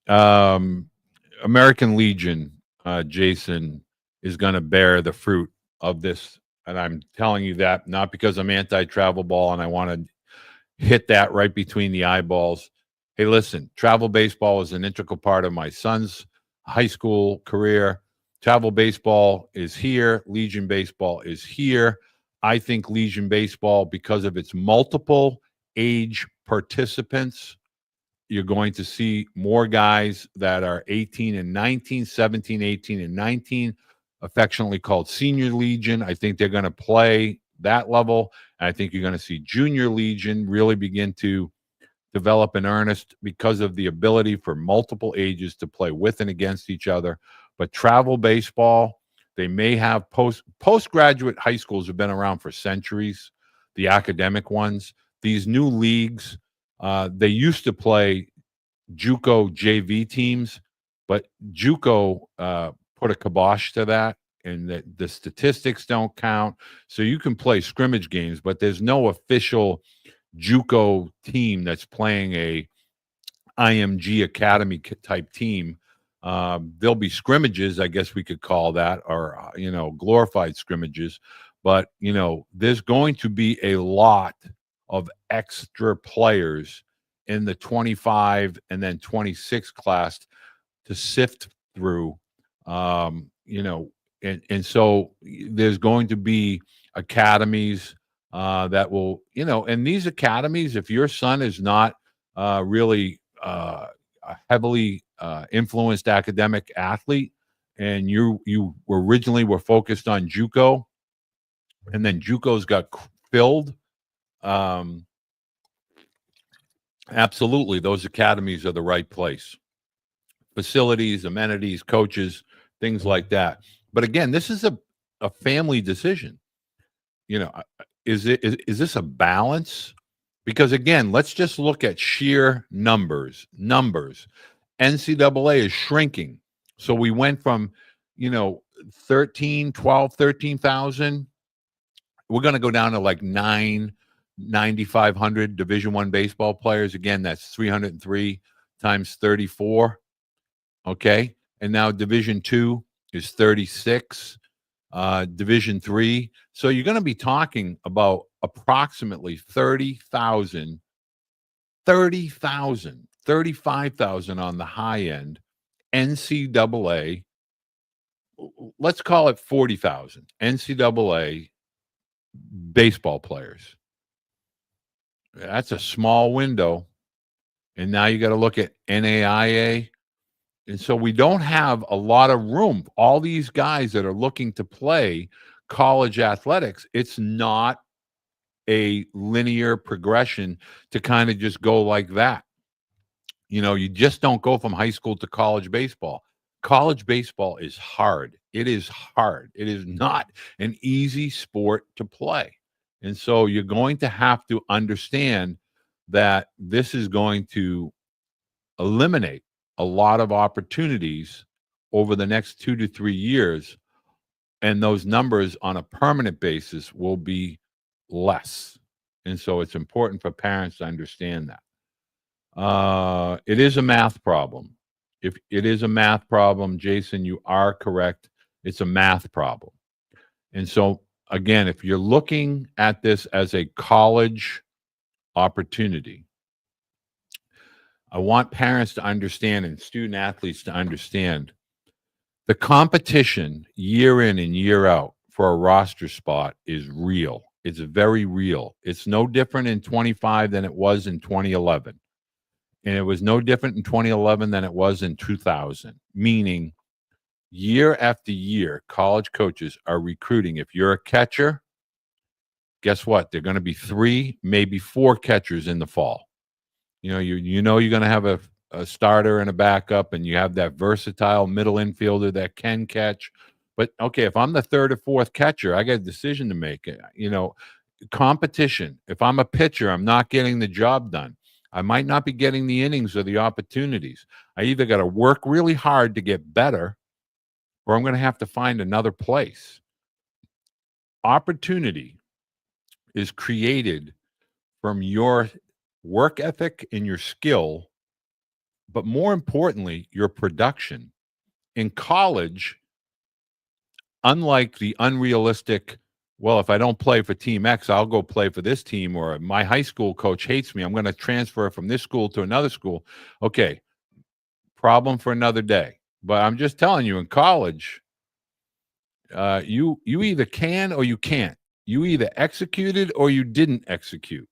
American Legion, Jason, is going to bear the fruit of this. And I'm telling you that not because I'm anti-travel ball and I want to hit that right between the eyeballs. Hey, listen, travel baseball is an integral part of my son's high school career. Travel baseball is here. Legion baseball is here. I think Legion baseball, because of its multiple age participants, you're going to see more guys that are 18 and 19, 17, 18, and 19, affectionately called Senior Legion. I think they're going to play that level. And I think you're going to see Junior Legion really begin to develop in earnest because of the ability for multiple ages to play with and against each other. But travel baseball, they may have postgraduate high schools have been around for centuries, the academic ones. These new leagues, they used to play JUCO JV teams, but JUCO put a kibosh to that, and the statistics don't count. So you can play scrimmage games, but there's no official JUCO team that's playing a IMG Academy type team. There'll be scrimmages, I guess we could call that, or glorified scrimmages. But there's going to be a lot of extra players in the 25 and then 26 class to sift through. And so there's going to be academies that will, and these academies, if your son is not really a heavily influenced academic athlete, and you originally were focused on JUCO, and then JUCOs got filled, absolutely, those academies are the right place. Facilities, amenities, coaches, things like that. But again, this is a family decision. Is this a balance? Because again, let's just look at sheer numbers. NCAA is shrinking. So we went from, 13,000. We're going to go down to like 9,500 Division I baseball players. Again, that's 303 times 34. Okay. And now Division II is 36. Division three. So you're going to be talking about approximately 35,000 on the high end. NCAA, let's call it 40,000 NCAA baseball players. That's a small window. And now you got to look at NAIA. And so we don't have a lot of room. All these guys that are looking to play college athletics, it's not a linear progression to kind of just go like that. You just don't go from high school to college baseball. College baseball is hard. It is hard. It is not an easy sport to play. And so you're going to have to understand that this is going to eliminate a lot of opportunities over the next 2 to 3 years, and those numbers on a permanent basis will be less. And so it's important for parents to understand that. It is a math problem. If it is a math problem, Jason, you are correct. It's a math problem. And so, again, if you're looking at this as a college opportunity, I want parents to understand and student athletes to understand the competition year in and year out for a roster spot is real. It's very real. It's no different in 25 than it was in 2011. And it was no different in 2011 than it was in 2000, meaning year after year, college coaches are recruiting. If you're a catcher, guess what? They're going to be 3, maybe 4 catchers in the fall. You're going to have a starter and a backup, and you have that versatile middle infielder that can catch. But, okay, if I'm the 3rd or 4th catcher, I got a decision to make. Competition. If I'm a pitcher, I'm not getting the job done. I might not be getting the innings or the opportunities. I either got to work really hard to get better, or I'm going to have to find another place. Opportunity is created from your work ethic and your skill, but more importantly, your production. In college, unlike the unrealistic, well, if I don't play for Team X, I'll go play for this team, or my high school coach hates me, I'm going to transfer from this school to another school. Okay, problem for another day. But I'm just telling you, in college, you either can or you can't. You either executed or you didn't execute.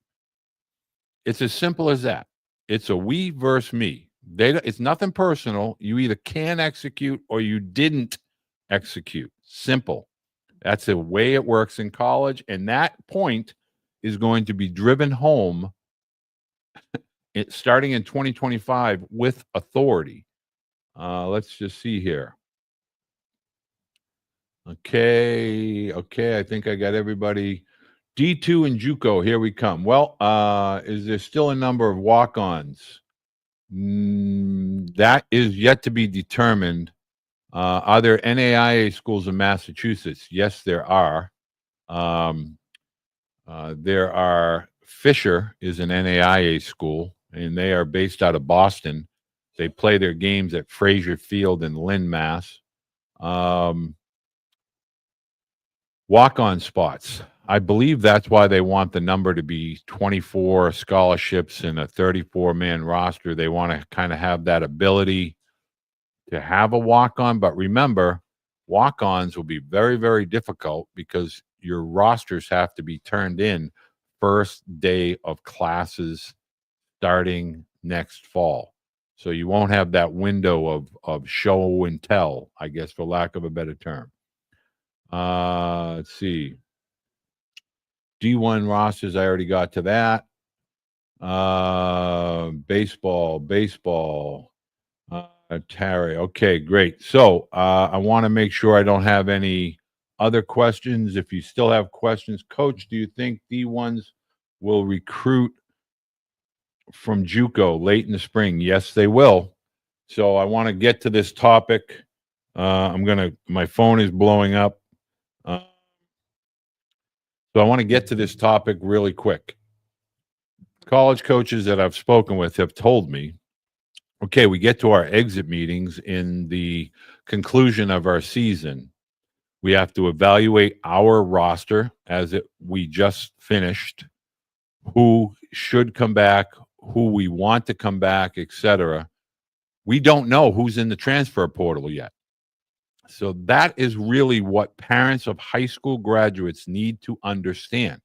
It's as simple as that. It's a we versus me. It's nothing personal. You either can execute or you didn't execute. Simple. That's the way it works in college. And that point is going to be driven home starting in 2025 with authority. Let's just see here. Okay. I think I got everybody. D2 and JUCO, here we come. Well, is there still a number of walk-ons? That is yet to be determined. Are there NAIA schools in Massachusetts? Yes, there are. There are. Fisher is an NAIA school, and they are based out of Boston. They play their games at Frazier Field in Lynn, Mass. Walk-on spots. I believe that's why they want the number to be 24 scholarships in a 34-man roster. They want to kind of have that ability to have a walk-on. But remember, walk-ons will be very, very difficult because your rosters have to be turned in first day of classes starting next fall. So you won't have that window of show and tell, I guess, for lack of a better term. Let's see. D1 rosters, I already got to that. Baseball. Terry. Okay, great. So I want to make sure I don't have any other questions. If you still have questions, Coach, do you think D1s will recruit from JUCO late in the spring? Yes, they will. So I want to get to this topic. My phone is blowing up. So I want to get to this topic really quick. College coaches that I've spoken with have told me, okay, we get to our exit meetings in the conclusion of our season. We have to evaluate our roster we just finished, who should come back, who we want to come back, etc. We don't know who's in the transfer portal yet. So that is really what parents of high school graduates need to understand.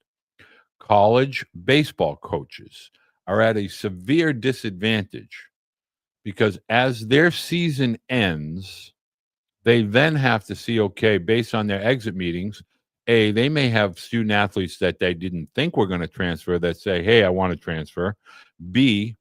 College baseball coaches are at a severe disadvantage because as their season ends, they then have to see, okay, based on their exit meetings, A, they may have student athletes that they didn't think were going to transfer that say, hey, I want to transfer. B,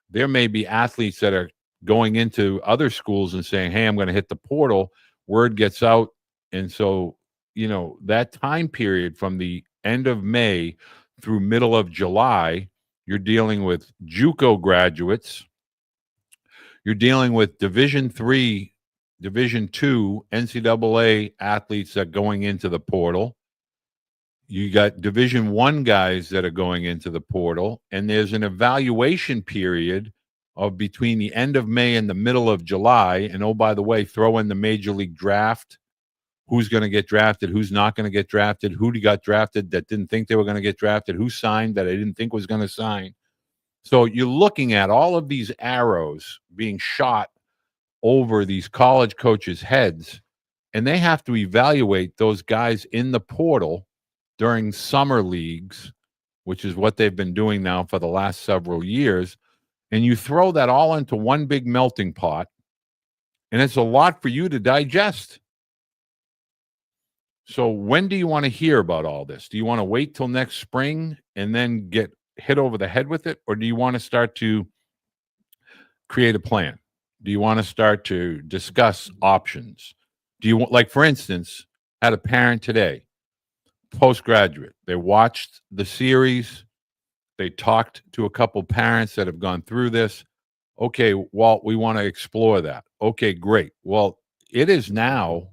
there may be athletes that are going into other schools and saying, hey, I'm going to hit the portal. Word gets out. And so, that time period from the end of May through middle of July, you're dealing with JUCO graduates. You're dealing with Division III, Division II NCAA athletes that are going into the portal. You got Division I guys that are going into the portal, and there's an evaluation period of between the end of May and the middle of July. And oh, by the way, throw in the Major League Draft. Who's going to get drafted? Who's not going to get drafted? Who got drafted that didn't think they were going to get drafted? Who signed that I didn't think was going to sign? So you're looking at all of these arrows being shot over these college coaches' heads, and they have to evaluate those guys in the portal during summer leagues, which is what they've been doing now for the last several years. And you throw that all into one big melting pot, and it's a lot for you to digest. So when do you want to hear about all this? Do you want to wait till next spring and then get hit over the head with it? Or do you want to start to create a plan? Do you want to start to discuss options? Do you want, like, for instance, had a parent today, postgraduate, they watched the series, they talked to a couple parents that have gone through this. Okay, Walt, we want to explore that. Okay, great. Well, it is now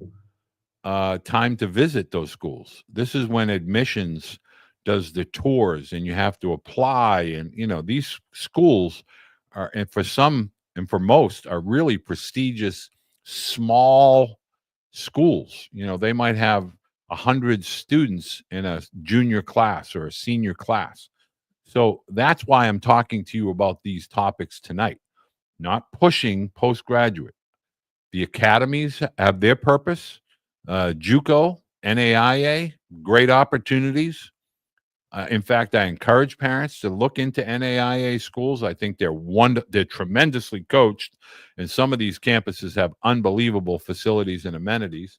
time to visit those schools. This is when admissions does the tours and you have to apply. And, these schools are, and for some and for most, are really prestigious, small schools. They might have 100 students in a junior class or a senior class. So that's why I'm talking to you about these topics tonight, not pushing postgraduate. The academies have their purpose. JUCO, NAIA, great opportunities. In fact, I encourage parents to look into NAIA schools. I think they're tremendously coached, and some of these campuses have unbelievable facilities and amenities.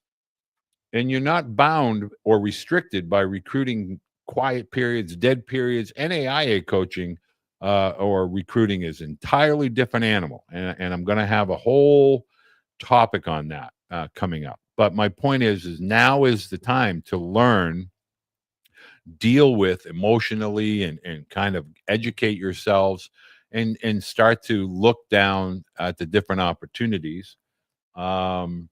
And you're not bound or restricted by recruiting quiet periods, dead periods. NAIA coaching or recruiting is entirely different animal, and I'm going to have a whole topic on that coming up. But my point is now is the time to learn, deal with emotionally, and kind of educate yourselves and start to look down at the different opportunities. And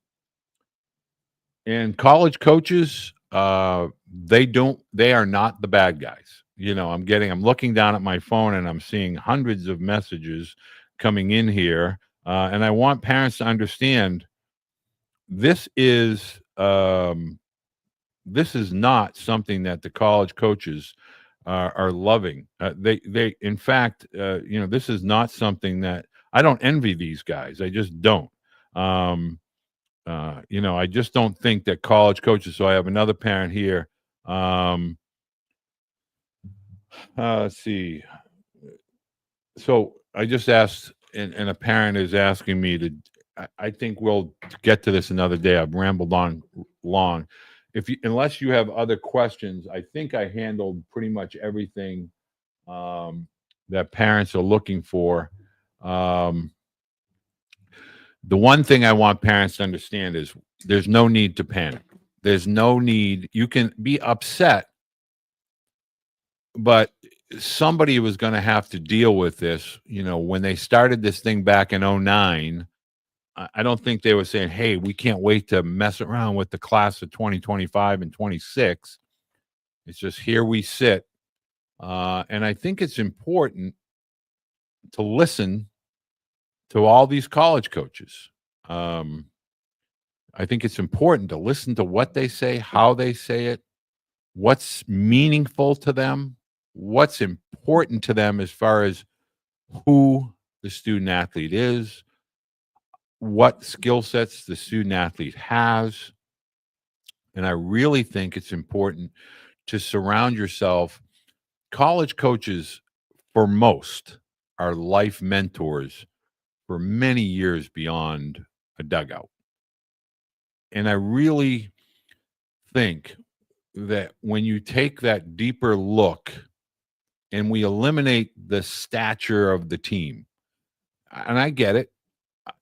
college coaches, they are not the bad guys. I'm looking down at my phone and I'm seeing hundreds of messages coming in here. And I want parents to understand this is not something that the college coaches are loving. They in fact, this is not something that I don't envy these guys. I just don't. I just don't think that college coaches. So I have another parent here. Let's see. So I just asked, and a parent is asking me to. I think we'll get to this another day. I've rambled on long. Unless you have other questions, I think I handled pretty much everything that parents are looking for. The one thing I want parents to understand is there's no need to panic. There's no need. You can be upset, but somebody was going to have to deal with this. When they started this thing back in 2009, I don't think they were saying, hey, we can't wait to mess around with the class of 2025 and 26. It's just here we sit. And I think it's important to listen to all these college coaches. I think it's important to listen to what they say, how they say it, what's meaningful to them, what's important to them as far as who the student athlete is, what skill sets the student athlete has. And I really think it's important to surround yourself. College coaches, for most, are life mentors for many years beyond a dugout. And I really think that when you take that deeper look and we eliminate the stature of the team, and I get it,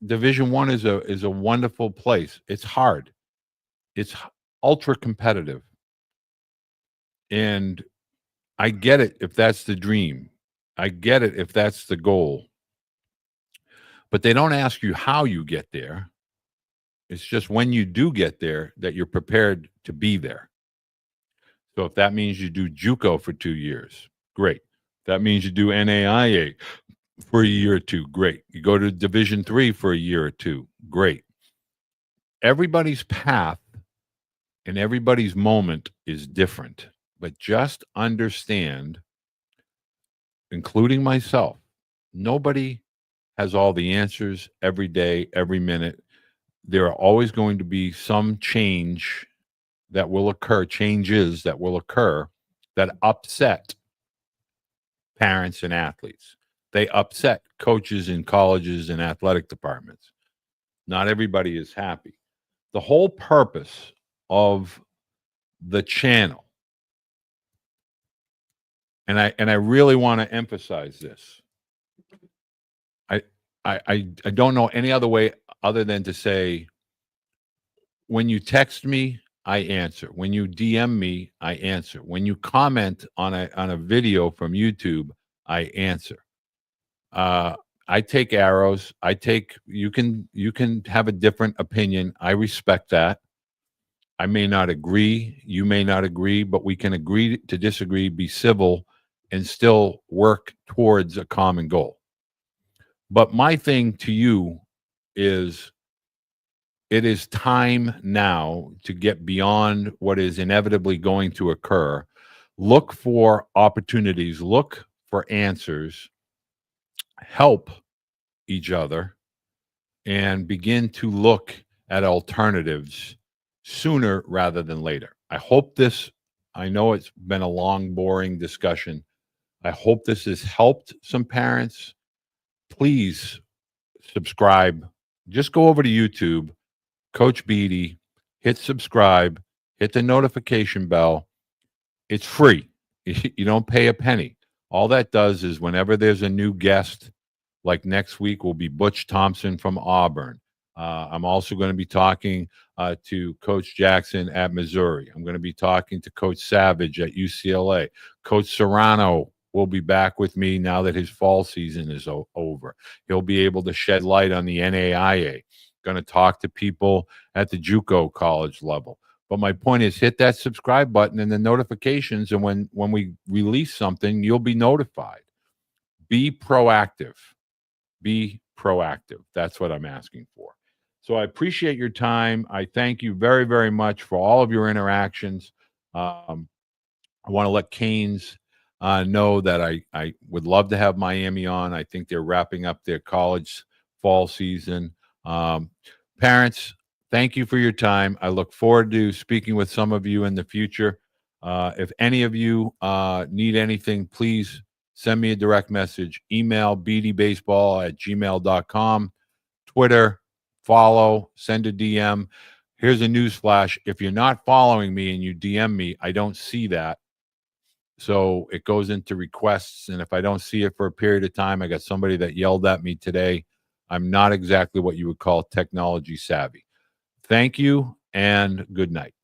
Division One is a wonderful place. It's hard. It's ultra competitive. And I get it if that's the dream. I get it if that's the goal. But they don't ask you how you get there. It's just when you do get there that you're prepared to be there. So if that means you do JUCO for 2 years, great. If that means you do NAIA for a year or two, great. You go to Division III for a year or two, great. Everybody's path and everybody's moment is different, but just understand, including myself, nobody has all the answers every day, every minute. There are always going to be some changes that will occur that upset parents and athletes. They upset coaches in colleges and athletic departments. Not everybody is happy. The whole purpose of the channel, and I really want to emphasize this. I don't know any other way other than to say, when you text me, I answer. When you DM me, I answer. When you comment on a video from YouTube, I answer. I take arrows. You can have a different opinion. I respect that. I may not agree. You may not agree, but we can agree to disagree, be civil, and still work towards a common goal. But my thing to you is, it is time now to get beyond what is inevitably going to occur. Look for opportunities, look for answers, help each other, and begin to look at alternatives sooner rather than later. I know it's been a long, boring discussion. I hope this has helped some parents. Please subscribe. Just go over to YouTube, Coach Beede, hit subscribe, hit the notification bell. It's free. You don't pay a penny. All that does is whenever there's a new guest, like next week will be Butch Thompson from Auburn. I'm also going to be talking to Coach Jackson at Missouri. I'm going to be talking to Coach Savage at UCLA. Coach Serrano will be back with me now that his fall season is over. He'll be able to shed light on the NAIA. Going to talk to people at the JUCO college level. But my point is, hit that subscribe button and the notifications, and when we release something, you'll be notified. Be proactive. Be proactive. That's what I'm asking for. So I appreciate your time. I thank you very, very much for all of your interactions. I want to let Canes know that I would love to have Miami on. I think they're wrapping up their college fall season. Parents, thank you for your time. I look forward to speaking with some of you in the future. If any of you need anything, please send me a direct message. Email beedebaseball@gmail.com. Twitter, follow, send a DM. Here's a news flash. If you're not following me and you DM me, I don't see that. So it goes into requests. And if I don't see it for a period of time, I got somebody that yelled at me today. I'm not exactly what you would call technology savvy. Thank you and good night.